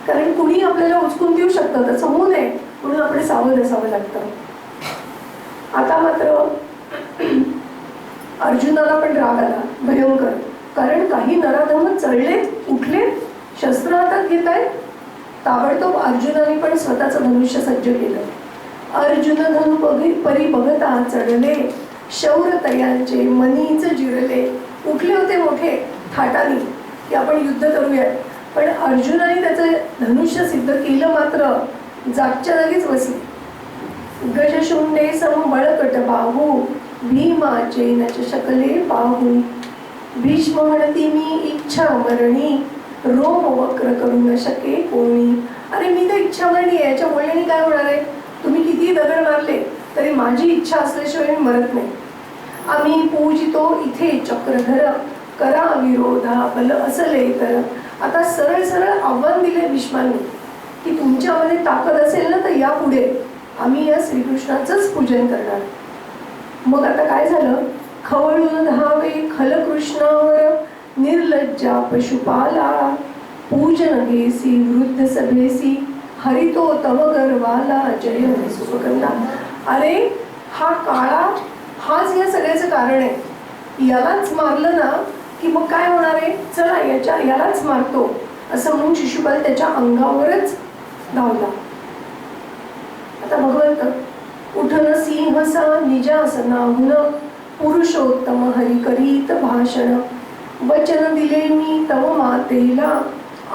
कारण कुणी आपल्याला उचकून देऊ शकतं, तसं होऊ नये म्हणून आपण सावध असावं लागतं. आता मात्र अर्जुनाला पण राग आला भयंकर, कारण काही नराधम चढले, उठले, शस्त्र हातात घेत आहेत. ताबडतोब अर्जुनाने पण स्वतःचं धनुष्य सज्ज केलं. अर्जुन धनु परी बघता चढले, शौर तयांचे मनीच जिरले. उठले होते मोठे थाटाने की आपण युद्ध करूयात, पण अर्जुनाने त्याचं धनुष्य सिद्ध केलं मात्र जागच्या जागीच बसले. गजशुंडे समबळकट बाहू, भीमाचे नच शकले पाहू. भीष्म म्हणती मी इच्छा मरणी, रोम वक्र करू न शके कोणी. अरे मी तर इच्छा मरणी आहे, याच्या बोलण्याने काय होणार आहे? तुम्ही किती दगड मारले तरी माझी इच्छा असल्याशिवाय मी मरत नाही. आम्ही पूजितो इथे चक्रधर, करा विरोधा बल असले तर. आता सरळ सरळ आव्हान दिले भीष्मांनी की तुमच्यामध्ये ताकद असेल ना तर या पुढे, आम्ही या श्रीकृष्णाचंच पूजन करणार. मग आता काय झालं? खवळून धावे खलकृष्णावर, निर्लज्जा पशुपाला. पूजन घेसी वृद्ध सभेसी, हरितो तव गर्वाला जय सुखकंदा. अरे हा काळा हाच या सगळ्याचं कारण आहे. यालाच मारलं ना की मग काय होणार आहे? चला यालाच मारतो असं म्हणून शिशुपाल त्याच्या अंगावरच धावला. आता भगवंत उठन सिंहसा निजासनाहून, पुरुषोत्तम हरी करीत भाषण. वचन दिले मी तव मातेला,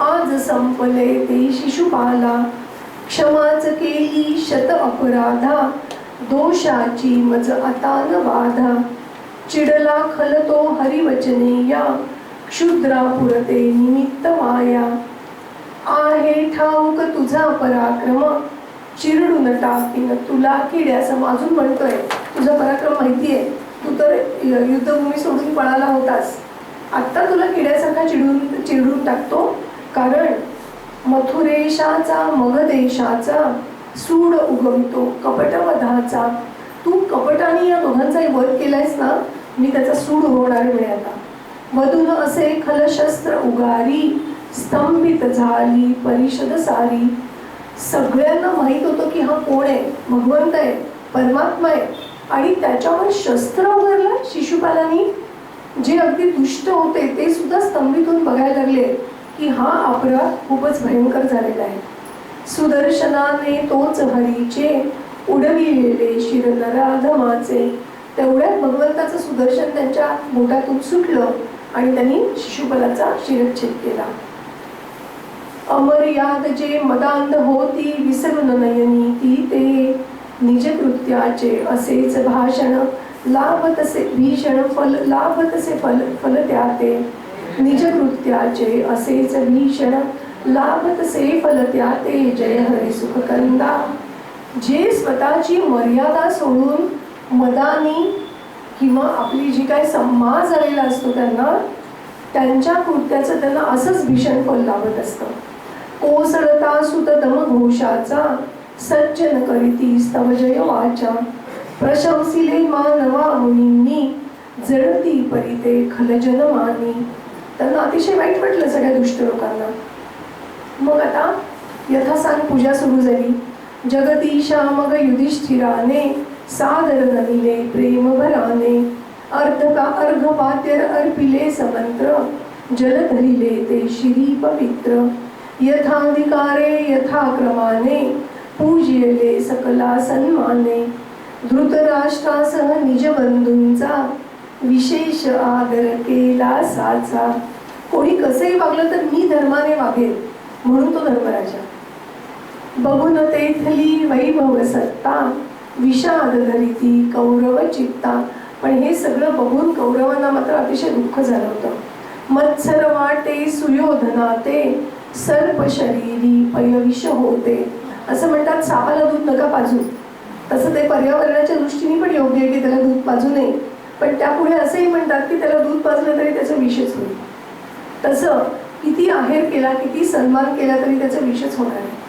आज संपले ते शिशुपाला. क्षमाच केली शत अपराधा, दोषाची मज आता न बाधा. चिडला खलतो हरिवचने या, क्षुद्रा पुरते निमित्त माया. आहे ठाऊक तुझा पराक्रम, चिरडून टाकीन तुला किड्यासम. अजून म्हणतोय तुझा पराक्रम माहितीये, तू तर युद्धभूमी सोडून पळाला होतास, आत्ता तुला किड्यासारखा चिरडून टाकतो. कारण मथुरेशाचा मगदेशाचा, सूड उगवतो कपटवधाचा. तू कपटाने या दोघांचाही वध केलायस ना, मी त्याचा सूड होणार मिळे आता. वधून असे खलशस्त्र उगारी, स्तंभित झाली परिषद सारी. सगळ्यांना माहित होतं की हा कोण आहे, भगवंत आहे, परमात्मा आहे, आणि त्याच्यावर शस्त्र उगारलं शिशुपालांनी. जे अगदी दुष्ट होते ते सुद्धा स्तंभित होऊन बघायला लागले की हा अपराध खूपच भयंकर झालेला आहे. सुदर्शनाने तोच हरीचे, उडविलेले शिर नराधमाचे. तेवढ्यात भगवंताचं सुदर्शन त्यांच्या बोटातून सुटलं आणि त्यांनी शिशुपालाचा शिरच्छेद केला. अमर्याद जे मदांध होती, विसरून नयनी ती ते. निज कृत्याचे असेच भाषण, लाभतसे भीषण फल. लाभतसे फल त्याते, निज कृत्याचे असेच भीषण, लाभतसे फल त्याते. जय हरी सुखकंदा. जे स्वतःची मर्यादा सोडून मदानी किंवा आपली जी काय संमाज झालेला असतो त्यांच्या कृत्याचं त्यांना असंच भीषण फल लाभत असतं. कोसळता सुत दमघोषाचा, सज्जन करीती स्तव जय वाचा. प्रशंसिले मानवा मुनींनी, जळती परिते खलजन मानी. त्यांना अतिशय वाईट वाटलं सगळ्या दुष्ट लोकांना. मग आता यथासांग पूजा सुरू झाली. जगदीशा मग युधिष्ठिराने, सादर नमिले प्रेम भराने. अर्घपात्यर अर्पिले समंत्र, जल धरिले ते शिरी पवित्र. यथाधिकारे यथाक्रमाने, पूजिले सकला सन्माने. धृतराष्ट्रासह निज बंधूंचा, विशेष आदर केला साचा. कोणी कसंही वागलं तर मी धर्माने वागेल म्हणून तो धर्मराजा. बघून तेथली वैभव सत्ता, विषाद धरिती कौरव चित्ता. पण हे सगळं बघून कौरवांना मात्र अतिशय दुःख झालं होतं. मत्सर वाटे सुयोधनाते, सर्प शरीरी पयविष होते. असं म्हणतात सापाला दूध नका पाजू, तसं ते पर्यावरणाच्या दृष्टीने पण योग्य आहे की त्याला दूध पाजू नये, पण त्यापुढे असंही म्हणतात की त्याला दूध पाजलं तरी त्याचं विषच होईल. तसं किती आहेर केला, किती सन्मान केला तरी त्याचा विषयच होणार आहे.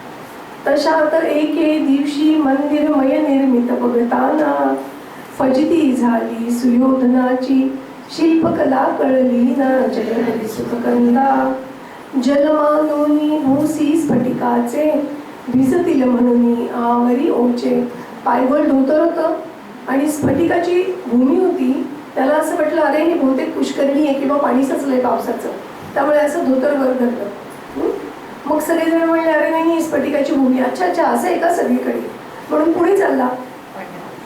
तशा तर एके दिवशी मंदिरमय निर्मित बघताना फजिती झाली सुयोधनाची, शिल्पकला कळली ना जय हरी सुखकंदा. जलमानोनी भूसी स्फटिकाचे, भिजतील म्हणून आवरी ओचे. पायगोल धोतर होतं आणि स्फटिकाची भूमी होती. त्याला असं वाटलं अरे हे बहुतेक पुष्करणी आहे किंवा पाणी साचलंय पावसाचं, त्यामुळे असं धोतर वर धरलं. मग सगळेजण म्हणले अरे नाही स्फटिकाची भूमी, अच्छा अच्छा असं आहे का सगळीकडे, म्हणून पुढे चालला.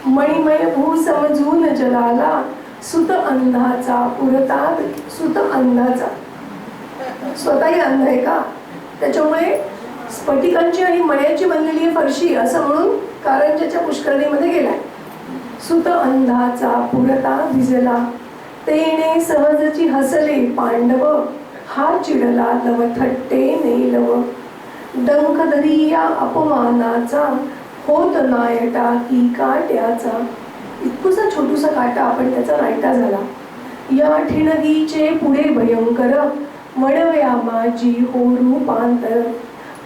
मणिमय भू समजून जलाला, सुत अंधाचा पुरतात. सुत अंधाचा स्वतःही अंध आहे का, त्याच्यामुळे स्फटिकांची आणि मण्याची बनलेली आहे फरशी असं म्हणून कारंजाच्या पुष्करणीमध्ये गेलाय. सुत अंधाचा पुरता भिजला, तेने सहजची हसले पांडव. हा चिडला लव थट्टे नेलव, डंख धरिया अपमानाचा. होत नायटा की काट्याचा. इतकुसा छोटूसा काटा आपण त्याचा नायटा झाला. या ठिणगीचे पुढे भयंकर, वणव्या माझी हो रूपांतर.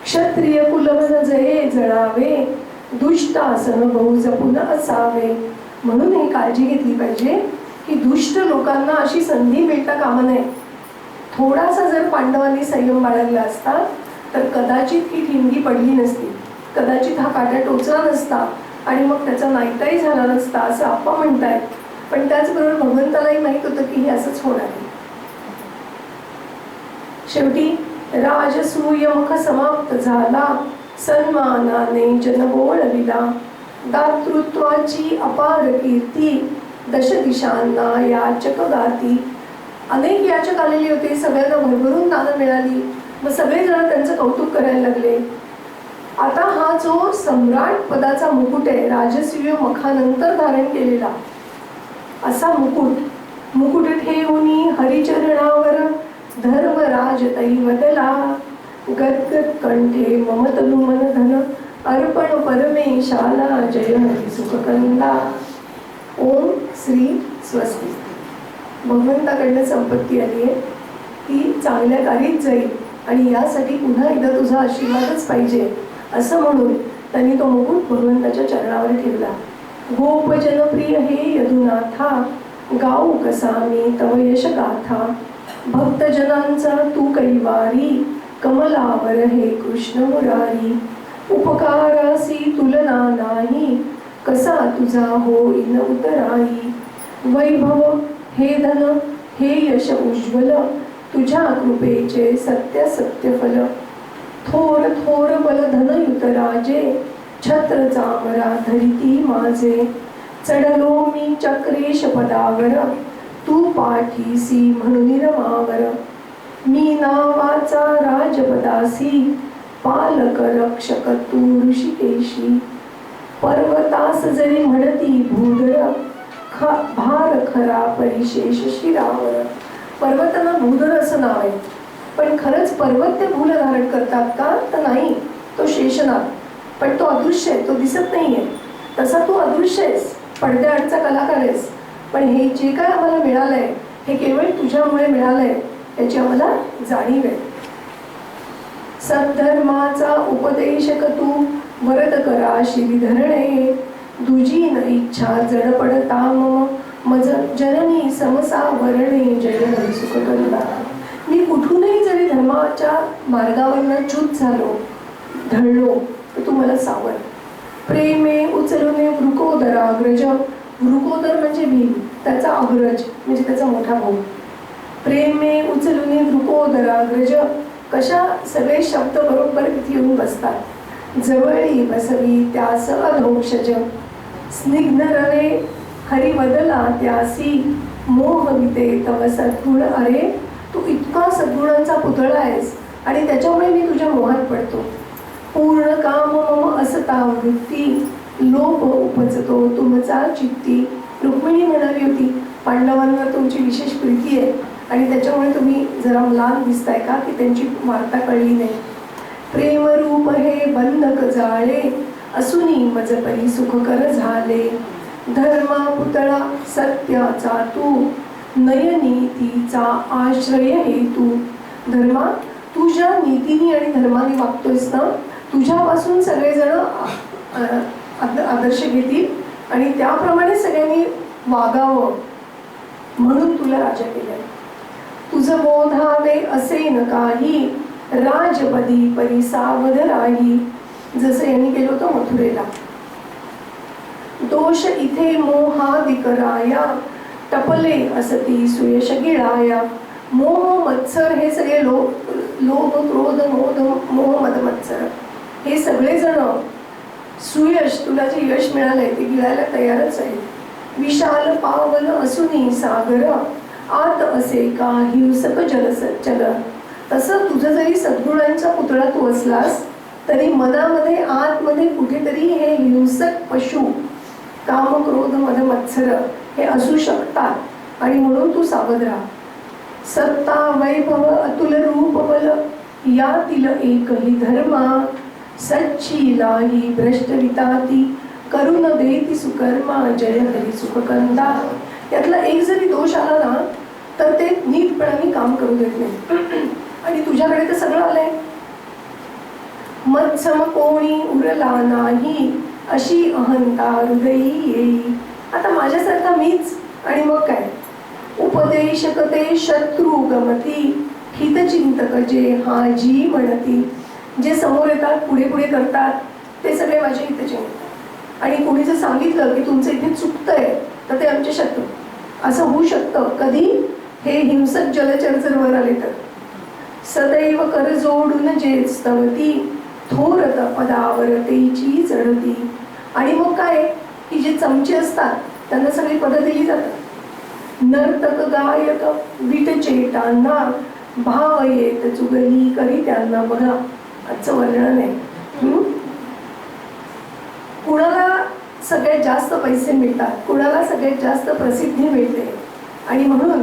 क्षत्रिय कुलवन जये जळावे, दुष्टासन बहु जपून असावे. म्हणून ही काळजी घेतली पाहिजे की दुष्ट लोकांना अशी संधी मिळता कामा नये. थोडासा जर पांडवांनी संयम बाळगला असता तर कदाचित ही ठिणगी पडली नसती, कदाचित हा काटा टोचला नसता आणि मग त्याचा नायटाही झाला नसता असं आप्पा म्हणतायत. पण त्याचबरोबर भगवंतालाही माहित होतं की हे असंच होणार आहे. शेवटी राजसूय मुख समाप्त झाला, सन्मानाने जनबोळ विला. दातृत्वाची अपार कीर्ती, दश दिशांना याचक गाती. अनेक याचक आलेले होते, सगळ्यांना भरभरून दानं मिळाली. मग सगळेजण त्यांचं कौतुक करायला लागले. आता हा जो सम्राट पदाचा मुकुट आहे, राजसूय मुखानंतर धारण केलेला असा मुकुट ठेवून हरिचरणावर धर्मराज दैवतला. गदगद कंठे ममतलु मन धन, अर्पण परमेशाला जय हरी सुखकंदा. ओम श्री स्वस्ती. भगवंताकडनं संपत्ती आली आहे, ती चांगल्या कार्यात जाईल आणि यासाठी पुन्हा एकदा तुझा आशीर्वादच पाहिजे असं म्हणून त्यांनी तो मुकुट भगवंताच्या चरणावर ठेवला. गोप जनप्रिय हे यदुनाथा, गाऊ कसा मी तव यश गाथा. भक्तजनांचा तू कैवारी, कमलावर हे कृष्ण मुरारी. उपकारासी तुलना नाही, कसा तुझा होईन उतराई. वैभव हे धन हे यश उज्ज्वल, तुझ्या कृपेचे सत्य सत्य फल. थोर थोर बल धनयुत राजे, छत्र चामरा धरिती माझे. चढलो मी चक्रेश पदावर, तू पाठीसी म्हणून रमावर. मी नावाचा राजपदासी, पालक रक्षक तू ऋषिकेशी. पर्वतास जरी म्हणती भूधर, भार खरा परिशेष शिरावर. पर्वताला भूधर असं नाव आहे, पण खरंच पर्वत ते भूल धारण करतात का, तर नाही. तो शेषनाग, पण तो अदृश्य आहे, तो दिसत नाहीये. तसा तू अदृश्य आहेस, पडद्याआडचा कलाकार आहेस. पण हे जे काय आम्हाला मिळालंय हे केवळ तुझ्यामुळे मिळालंय, याची आम्हाला जाणीव आहे. सद्धर्माचा उपदेशक तू, वरद करा श्रीधरणे. दुजी न इच्छा जड पडता मज, जननी समसा वरणे जय हरी सुखकंदा. मी कुठूनही जरी धर्माच्या मार्गावरनं च्युत झालो, ढळलो, तर तू मला सावर. प्रेमे उचलूने वृकोदराग्रज. वृकोदर म्हणजे भीम, त्याचा अग्रज म्हणजे त्याचा मोठा भाऊ. प्रेमे उचलूने वृकोदराग्रज. कशा सगळे शब्द बरोबर तिथे येऊन बसतात. जवळी बसवी त्यास अधोक्षज. स्निग्ध रवे हरिवदला त्यासी, मोहविते तव सद्गुण. अरे तू इतका सद्गुणांचा पुतळा आहेस आणि त्याच्यामुळे मी तुझ्या मोहात पडतो. पूर्ण काम मम असता वृत्ती, लोभ उपजतो तुमचा चित्ती. रुक्मिणी म्हणाली होती पांडवांवर तुमची विशेष प्रीती आहे आणि त्याच्यामुळे तुम्ही जरा लहान दिसताय का, की त्यांची वार्ता कळली नाही. प्रेमरूप हे बंधक जाळे, असुनी मजपरी सुखकर झाले. धर्मा पुतळा सत्याचा तू, नयनीतीचा आश्रय हेतू. धर्मा तू ज्या नीतीने आणि धर्माने वागतोयस ना, तुझ्यापासून सगळेजण आदर्श घेतील आणि त्याप्रमाणे सगळ्यांनी वागावं म्हणून तुला राजा केलंय. तुझं मोधावे असे न काही, राजपदी परिसावध राही. जसं यांनी केलं होतं मथुरेला. दोष इथे मोहादिकराया, टपले असती सुयश गिळाया. मोह मत्सर हे सगळे लोभ क्रोध मोह मद मत्सर हे सगळे जण सुयश, तुला जे यश मिळालंय ते गिळायला तयारच आहे. विशाल पावन असूनी सागर, आत असे का हिंसक चल. तसं तुझं जरी सद्गुणांचा पुतळा तू असलास तरी मनामध्ये आतमध्ये कुठेतरी हे हिंसक पशु काम क्रोध मद मत्सर हे असू शकतात आणि म्हणून तू सावध राहा. सत्ता वैभव अतुल रूप बल, यातील एकही धर्मा. सच्चिलाही भ्रष्ट विताती, करुण देती सुकर्मा. जय हरी सुखकंदा. यातला एक जरी दोष आला ना तर ते नीटपणाने काम करू देत नाही. आणि तुझ्याकडे तर सगळं आलंय. मत्सम कोणी उरला नाही, अशी अहंता हृदयी येई. आता माझ्यासारखा मीच आणि मग काय. उपदेशकते शत्रू गमती, हितचिंतक जे हाजी म्हणती. जे समोर येतात पुढे पुढे करतात ते सगळे माझे हितचिंतक. आणि कोणी जर सांगितलं की तुमचं इथे चुकतंय तर ते आमचे शत्रू. असं होऊ शकतं कधी, हे हिंसक जलचर जर वर आले तर. सदैव कर जोडून जे स्तवती, थोरत पदावर तेची चढती. आणि मग काय की जे चमचे असतात त्यांना सगळी पदं दिली जातात. नर्तक गायक विटचेटांना, भाव येत चुगली करी त्यांना. बघा आजचं वर्णन आहे. कुणाला सगळ्यात जास्त पैसे मिळतात, कुणाला सगळ्यात जास्त प्रसिद्धी मिळते आणि म्हणून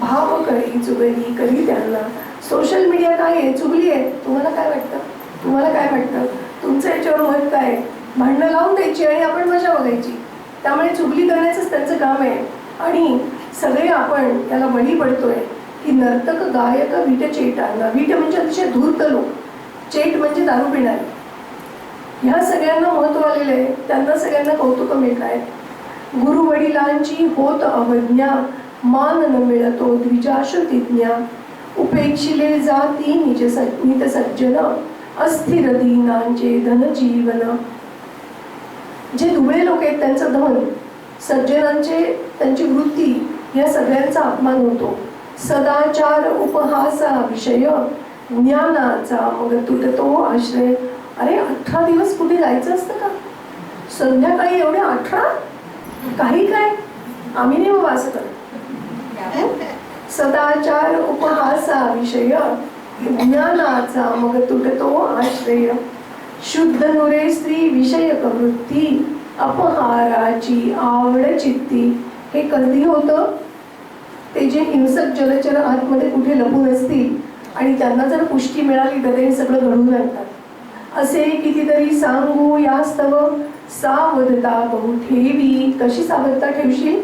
भाव करी चुगली करी त्यांना. सोशल मीडिया काय आहे, चुगली आहे. तुम्हाला काय वाटतं, तुम्हाला काय वाटतं, तुमचं याच्यावर मत काय. भांडणं लावून द्यायची आणि आपण मजा बघायची. त्यामुळे चुगली करण्याचंच त्यांचं काम आहे. आणि सगळे आपण याला बळी पडतोय की नर्तक गायक विटचेटांना. विट म्हणजे अतिशय धूर्त लोक, चेट म्हणजे दारू पिणारे. ह्या सगळ्यांना महत्व आलेलं आहे, त्यांना सगळ्यांना कौतुक मिळत आहेत. गुरु वडिलांची होत अवज्ञा, मान न मिळतो द्विजाश्रुतिज्ञा. उपेक्षिले जाती नित सज्जन, अस्थिर दीनांचे धन जीवन. जे दुबळे लोक आहेत त्यांचं धन, सज्जनांचे त्यांची वृत्ती, या सगळ्यांचा अपमान होतो. सदाचार उपहासा विषय, ज्ञानाचा मग तुटतो आश्रय. अरे 18 दिवस कुठे जायचं असतं का, संध्याकाळी एवढे 18 काही काय. आम्ही नाही बाबा असं करत. सदाचार उपहासा विषय, ज्ञानाचा मग तुटतो आश्रय. शुद्ध नुरे स्त्री विषयक वृत्ती, अपहाराची आवड चित्ती. हे कधी होतं, ते जे हिंसक जलचर आतमध्ये कुठे लपून असतील आणि त्यांना जर पुष्टी मिळाली तर ते सगळं घडून आणतात. असे कितीतरी सांगू यास्तव, सावधता बहु ठेवी. कशी सावधता ठेवशील.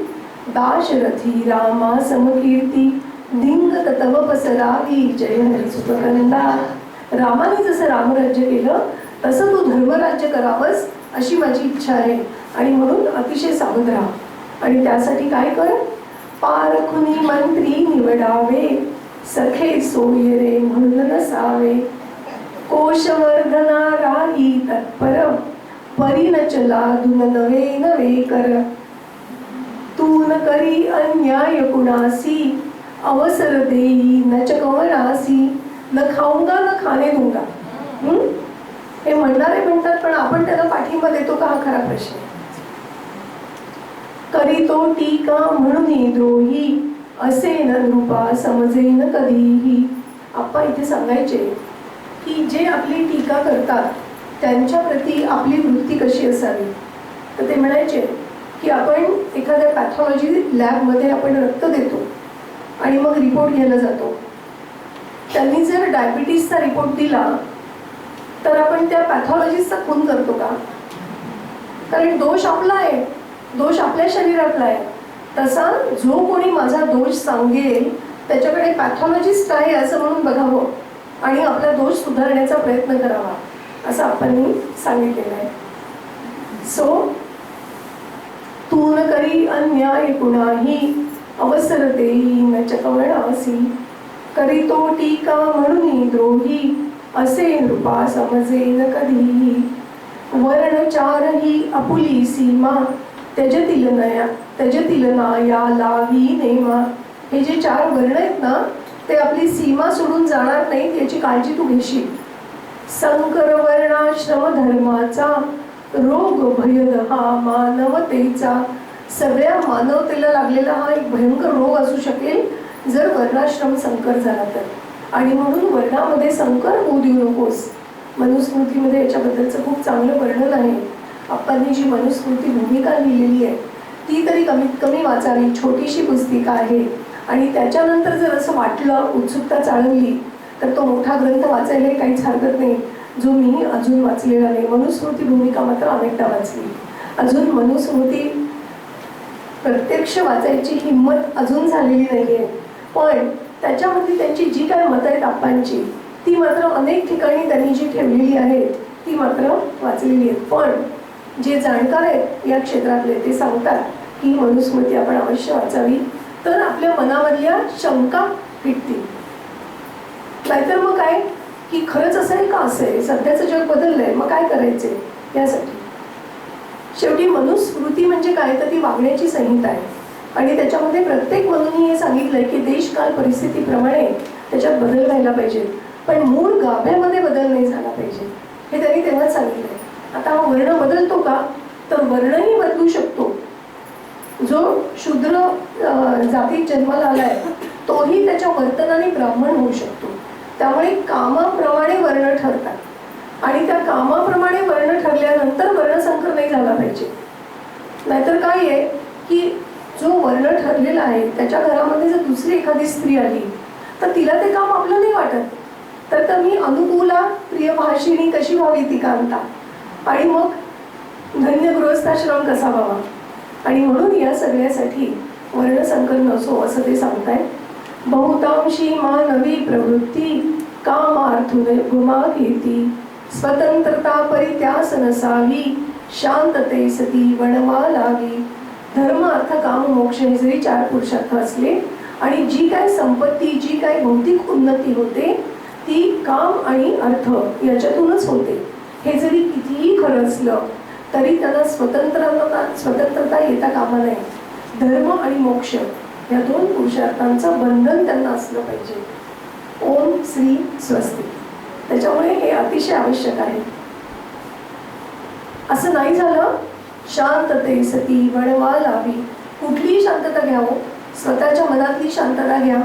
दाशरथी रामा समकीर्ती, धिंगत तव पसरावी. जय हरी सुखकंदा. रामाने जसं रामराज्य केलं तसं तू धर्मराज्य करावंस अशी माझी इच्छा आहे. आणि म्हणून अतिशय सावध राहा. आणि त्यासाठी काय कर. पारखुनी मंत्री निवडावे, सखे सोयरे म्हणून नसावे. कोशवर्धना राही तत्पर, परिणचला धुन नवे नवे कर. तू न करी अन्याय कुणासी, अवसर देई न चकवणासी. न खाऊंगा न खाणे दूंगा. हे म्हणणारे म्हणतात पण आपण त्याला पाठिंबा देतो का, हा खरा प्रश्न. करी तो टीका म्हणून द्रोही, असे न नृपा समजे न कधीही. आप्पा इथे सांगायचे की जे आपली टीका करतात त्यांच्या प्रती आपली वृत्ती कशी असावी. तर ते म्हणायचे की आपण एखाद्या पॅथॉलॉजी लॅबमध्ये आपण रक्त देतो आणि मग रिपोर्ट घ्यायला जातो. त्यांनी जर डायबिटीसचा रिपोर्ट दिला तर आपण त्या पॅथॉलॉजिस्टचा खून करतो का. कारण दोष आपला आहे, दोष आपल्या शरीरातला आहे. तसा जो कोणी माझा दोष सांगेल त्याच्याकडे पॅथॉलॉजिस्ट आहे असं म्हणून बघावं. आणि आपला दोष सुधारण्याचा प्रयत्न करावा असं आपण सांगितलेलं आहे. सो तू न करी अन्याय कुणाही, अवसर देई न चकवणासी, करीतो टीका म्हणून द्रोही, असे नृपा समजे न कधीही. वर्णचारही आपुली सीमा, त्यजतील ना या लावी नेमा. हे जे 4 वर्ण आहेत ना, ते आपली सीमा सोडून जाणार नाहीत याची काळजी तू घेशील. संकर वर्णाश्रम धर्माचा, रोग भयद हा मानवतेचा. सगळ्या मानवतेला लागलेला हा एक भयंकर रोग असू शकेल जर वर्णाश्रम संकर झाला तर. आणि म्हणून वर्णामध्ये संकर होऊ देऊ नकोस. मनुस्मृतीमध्ये याच्याबद्दलचं खूप चांगलं वर्णन आहे. आपणही जी मनुस्मृती भूमिका लिहिलेली आहे ती तरी कमीत कमी वाचावी. छोटीशी पुस्तिका आहे आणि त्याच्यानंतर जर असं वाटलं, उत्सुकता चाळवली, तर तो मोठा ग्रंथ वाचायला काहीच हरकत नाही, जो मी अजून वाचलेला नाही. मनुस्मृती भूमिका मात्र अनेकदा वाचली. अजून मनुस्मृती प्रत्यक्ष वाचायची हिंमत अजून झालेली नाही आहे, पण त्याच्यामध्ये त्यांची जी काय मतं आहेत आप्पांची, ती मात्र अनेक ठिकाणी त्यांनी जी ठेवलेली आहेत ती मात्र वाचलेली आहेत. पण जे जाणकार आहेत या क्षेत्रातले ते सांगतात की मनुस्मृती आपण अवश्य वाचावी, तर आपल्या मनामधल्या शंका फिटतील. नाहीतर मग काय की खरंच असं आहे का, असं आहे, सध्याचं जग बदललंय, मग काय करायचे. यासाठी शेवटी मनुस्मृती म्हणजे काय, तर ती वागण्याची संहिता आहे आणि त्याच्यामध्ये प्रत्येक मनुनी हे सांगितलंय की देशकाल परिस्थितीप्रमाणे त्याच्यात बदल व्हायला पाहिजे, पण मूळ गाभ्यामध्ये बदल नाही झाला पाहिजे. हे त्यांनी तेव्हाच सांगितलंय. आता हा वर्ण बदलतो का, तर वर्णही बदलू शकतो. जो शूद्र जातीत जन्माला आलाय तोही त्याच्या वर्तनाने ब्राह्मण होऊ शकतो. त्यामुळे कामाप्रमाणे वर्ण ठरतात आणि त्या कामाप्रमाणे वर्ण ठरल्यानंतर वर्णसंकर नाही झाला पाहिजे. नाहीतर काय आहे की जो वर्ण ठरलेला आहे त्याच्या घरामध्ये जर दुसरी एखादी स्त्री आली तर तिला ते काम आपलं नाही वाटत, तर मी अनुकूला प्रियभाषिणी कशी व्हावी ती कांता, आणि मग धन्य गृहस्थाश्रम कसा व्हावा. आणि म्हणून या सगळ्यासाठी वर्णसंकर नसो असं ते सांगताय. बहुतांशी मानवी प्रवृत्ती कामार्थून गुमा घेती, स्वतंत्रता परित्यास नसावी, शांतते सती वणवा लागी. धर्म अर्थ काम मोक्ष हे जरी 4 पुरुषार्थ असले आणि जी काय संपत्ती, जी काय भौतिक उन्नती होते ती काम आणि अर्थ याच्यातूनच होते. हे जरी कितीही खरं असलं तरी त्यांना स्वतंत्रता येता कामा नये. धर्म आणि मोक्ष या 2 पुरुषार्थांचं बंधन त्यांना असलं पाहिजे. ओम श्री स्वस्ती. त्याच्यामुळे हे अतिशय आवश्यक आहे. असं नाही झालं, शांतते सती वणवा लावी. कुठलीही शांतता घ्या हो, स्वतःच्या मनातली शांतता घ्या,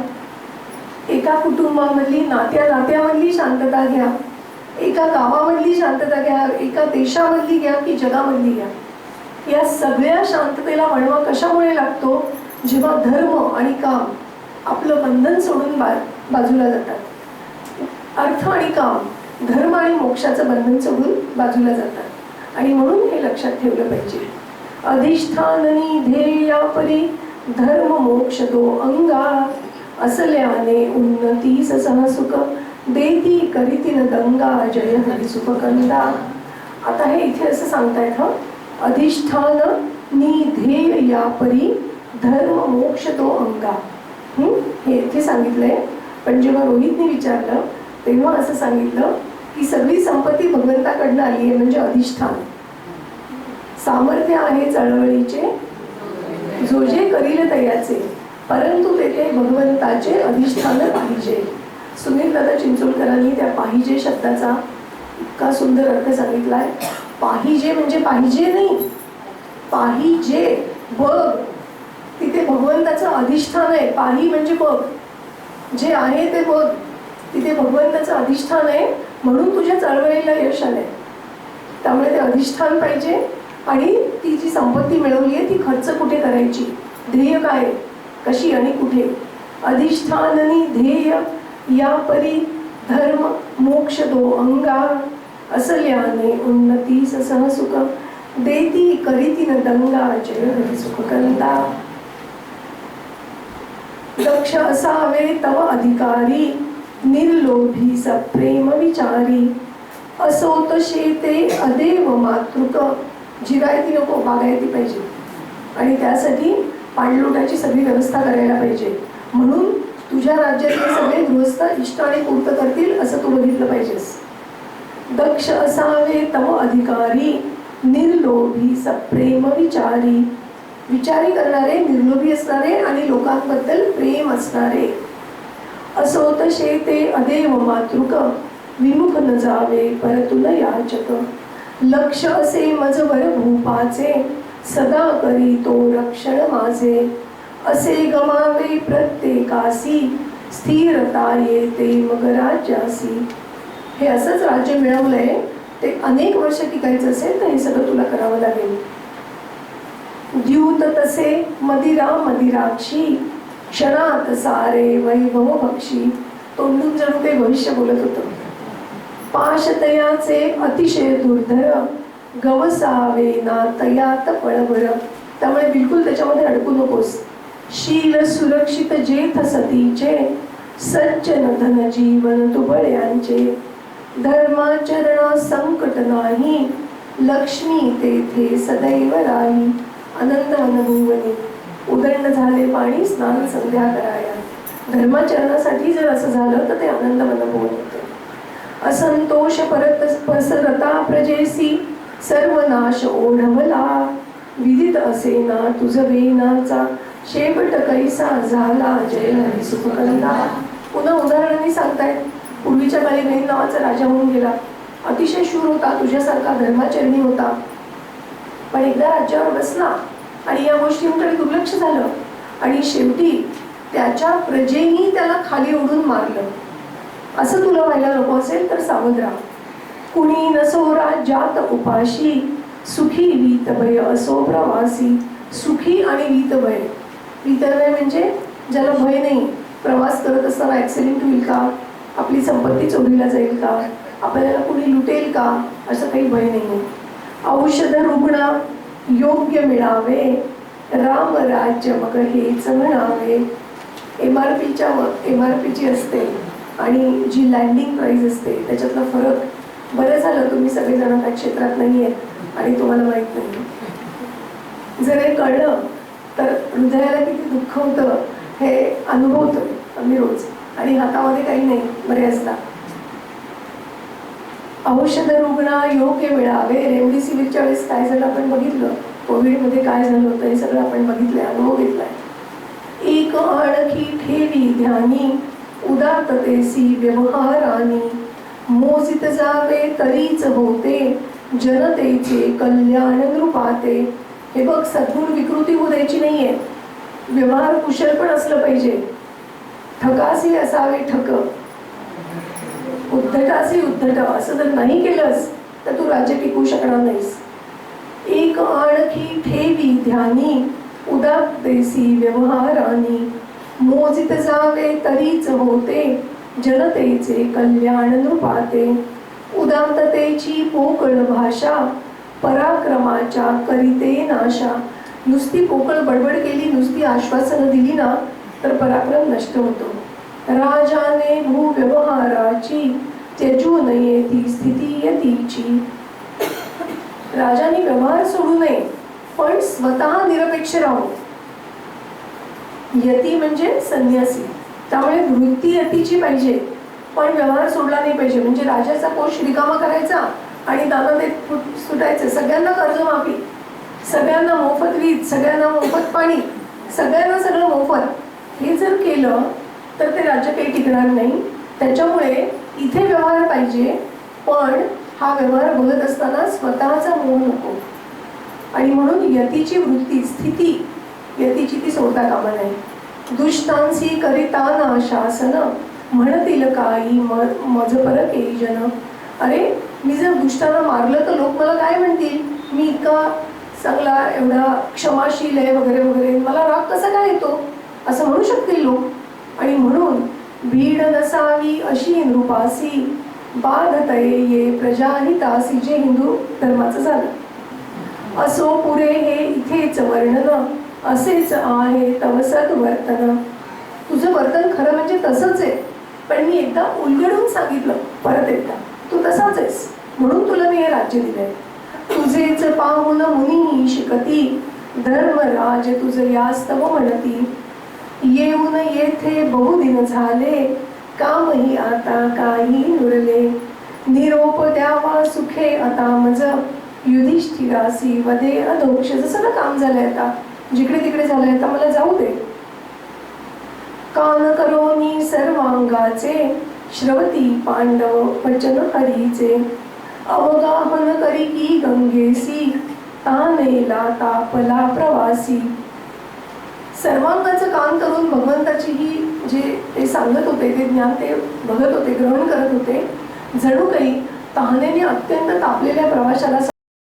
एका कुटुंबामधली नात्यामधली शांतता घ्या, एका गावामधली शांतता घ्या, एका देशामधली घ्या की जगामधली घ्या. या सगळ्या शांततेला वणवा कशामुळे लागतो, जेव्हा धर्म आणि काम आपलं बंधन सोडून बाजूला जातात. अर्थ आणि काम, धर्म आणि मोक्षाचं बंधन सोडून बाजूला जातात. आणि म्हणून हे लक्षात ठेवलं पाहिजे. अधिष्ठाननी ध्येया परी धर्म मोक्ष तो अंगा, असल्याने उन्नतीस सहसुख देती करीतीन दंगा, जय हरी सुख कंदा. आता हे इथे असं सांगतायत, अधिष्ठान निधेय या परी धर्म मोक्ष तो अंगा. हे इथे सांगितलंय. पण जेव्हा रोहितने विचारलं तेव्हा असं सांगितलं की सगळी संपत्ती भगवंताकडनं आली आहे, म्हणजे अधिष्ठान. सामर्थ्य आहे चळवळीचे जो जे करील तयाचे, परंतु तेथे भगवंताचे अधिष्ठान पाहिजे. सुनील दादा चिंचोलकरांनी त्या पाहिजे शब्दाचा इतका सुंदर अर्थ सांगितलाय. पाहिजे म्हणजे पाहिजे नाही, पाहिजे बघ, तिथे भगवंताचं अधिष्ठान आहे. पाही म्हणजे बघ, जे आहे ते बघ, तिथे भगवंताचं अधिष्ठान आहे, म्हणून तुझ्या चळवळीला यश आलंय. त्यामुळे ते अधिष्ठान पाहिजे आणि ती जी संपत्ती मिळवली आहे ती खर्च कुठे करायची, ध्येय काय, कशी आणि कुठे. अधिष्ठाननी ध्येय या परी धर्म मोक्ष तो अंगा, असल्याने उन्नतीस सहसुख देती करीतीन दंगा, जय हरी सुख कंदा. दक्ष असावे तव अधिकारी निर्लोभी सप्रेम विचारी, असोत शेते अदेव मातृक. जिरायती नको, बागायती पाहिजे. आणि त्यासाठी पाणलोटाची सगळी व्यवस्था करायला पाहिजे. म्हणून तुझ्या राज्यातले सगळे गृहस्थ इष्ट आणि पूर्त करतील असं तू बघितलं पाहिजेस. दक्ष असावे तव अधिकारी, निर्लोभी सप्रेम विचारी. विचारी करणारे, निर्लोभी असणारे आणि लोकांबद्दल प्रेम असणारे. असोत शेते अदेव मातृक, विमुख न जावे परतुन याचक. लक्ष असे मजवर भूपाचे, सदा करी तो रक्षण माझे. असे गमावे प्रत्येकासी, स्थिरता येते मग राज्यासी. हे असंच राज्य मिळवलंय, ते अनेक वर्ष टिकायचं असेल तर हे सगळं तुला करावं लागेल. द्यूत तसे मदिरा मदिराक्षी, क्षणात सारे वैभव भक्षी. तोंडून जणू काही भविष्य बोलत होतं. पाशतयाचे अतिशय दुर्धर, गवसावे ना तयात पळभर. त्यामुळे बिलकुल त्याच्यामध्ये अडकू नकोस. शील सुरक्षित जेथ सतीचे, सज्जन धन जीवन तुबळ्यांचे. धर्माचरणा संकट नाही, लक्ष्मी तेथे सदैव राही. आनंद अनुभवनी, उदंड झाले पाणी स्नान संध्या कराया. धर्माचरणासाठी जर असं झालं तर ते आनंद अनुभवून होते. असंतोष परत पसरता प्रजेसी, सर्वनाश ओढवला. विदित असे ना तुझ वेनाचा, शेवट कैसा झाला जय हरी सुखकंदा. पुन्हा उदाहरणांनी सांगतायत. पूर्वीच्या काळी वेन नावाचा राजा होऊन गेला. अतिशय शूर होता, तुझ्यासारखा धर्माचरणी होता. पण एकदा राज्यावर बसला आणि या गोष्टींकडे दुर्लक्ष झालं आणि शेवटी त्याच्या प्रजेनी त्याला खाली ओढून मारलं. असं तुला व्हायला नको असेल तर सावध राहा. कुणी नसो राज्यात उपाशी, सुखी वीतभय असो प्रवासी. सुखी आणि वीतभय. वीतभय म्हणजे ज्याला भय नाही. प्रवास करत असताना ॲक्सिडेंट होईल का, आपली संपत्ती चोरीला जाईल का, आपल्याला कुणी लुटेल का, असं काही भय नाही. औषध रुग्ण योग्य मिळावे, राम राज्य मग हेच म्हणावे. MRP जी असते आणि जी लँडिंग प्राईस असते त्याच्यातला फरक. बरं झालं तुम्ही सगळेजण त्या क्षेत्रात नाही आहेत आणि तुम्हाला माहीत नाही. जर हे कळलं तर हृदयाला किती दुःख होतं हे अनुभवतोय आम्ही रोज. आणि हातामध्ये काही नाही बऱ्याचदा. औषध रुग्ण योग्य मिळावे. रेमडेसिवीरच्या वेळेस काय झालं आपण बघितलं. कोविडमध्ये काय झालं होतं हे सगळं आपण बघितलंय, अनुभव घेतलाय. एक आणखी ठेवी ध्यानी, उदात्ततेसी व्यवहारानी. मोजित जावे तरीच होते, जनतेचे कल्याण नृपाते. हे बघ, सद्गुण विकृती होऊ द्यायची नाहीये. व्यवहार कुशल पण असलं पाहिजे. ठकासी असावे ठक, उद्धटासी उद्धट. असं जर नाही केलंस तर तू राज्य टिकवू शकणार नाहीस. एक आणखी ठेवी ध्यानी, उदात्ततेसी व्यवहारानी. मोजित जावे तरीच होते, जनतेचे कल्याण नृपाते. उदात्ततेची पोकळ भाषा, पराक्रमाच्या करीते नाशा. नुसती पोकळ बडबड केली, नुसती आश्वासनं दिली ना तर पराक्रम नष्ट होतो. राजाने भूव्यवहाराची, त्यजू नये ती स्थिती यतीची. राजाने व्यवहार सोडू नये पण स्वतः निरपेक्ष राहू. यती म्हणजे संन्यासी. त्यामुळे वृत्ती यतीची पाहिजे पण व्यवहार सोडला नाही पाहिजे. म्हणजे राजाचा कोश रिकामा करायचा आणि दाना देत सुटायचं. सगळ्यांना कर्जमाफी, सगळ्यांना मोफत वीज, सगळ्यांना मोफत पाणी, सगळ्यांना सगळं मोफत. हे जर केलं तर ते राज्य काही टिकणार नाही. त्याच्यामुळे इथे व्यवहार पाहिजे पण हा व्यवहार बघत असताना स्वतःचा मोह नको. आणि म्हणून यतीची वृत्ती, स्थिती यतीची ती सोडता कामा नाही. दुष्टांसी करिता ना शासन, म्हणतील काही मजपर केई जन. अरे मी जर दुष्टांना मारलं तर लोक मला काय म्हणतील, मी इतका चांगला एवढा क्षमाशील आहे वगैरे वगैरे, मला राग कसा काय येतो असं म्हणू शकतील लोक. आणि म्हणून भीड नसावी अशी नृपासी, बाधतये ये प्रजाहितासी. जे हिंदू धर्माचं झालं. असो पुरे हे इथेच वर्णन, असेच आहे तव सद्वर्तन. तुझं वर्तन खरं म्हणजे तसंच आहे. पण मी एकदा उलगडून सांगितलं परत एकदा, तू तसाच आहेस म्हणून तुला मी हे राज्य दिलंय. तुझेच पाहून मुनी शिकती, धर्मराज तुझ यास्तव म्हणती. येऊन येथे बहुदिन झाले, कामही आता काही नुरले. निरोप द्यावा सुखे आता मज, युधिष्ठिरासी वदे अधोक्ष. जसं ना काम झालंय आता, जिकडे तिकडे झालंय आता, मला जाऊ दे. कान करोनी सर्वांगाचे, श्रवती पांडव वचन हरीचे. अवगाहन करी की गंगेसी, तानेला तापला प्रवासी. सर्वांगाचं काम करून भगवंताची ही जे ते सांगत होते ते ज्ञान ते बघत होते, ग्रहण करत होते. जणू काही तहानेने अत्यंत तापलेल्या प्रवाशाला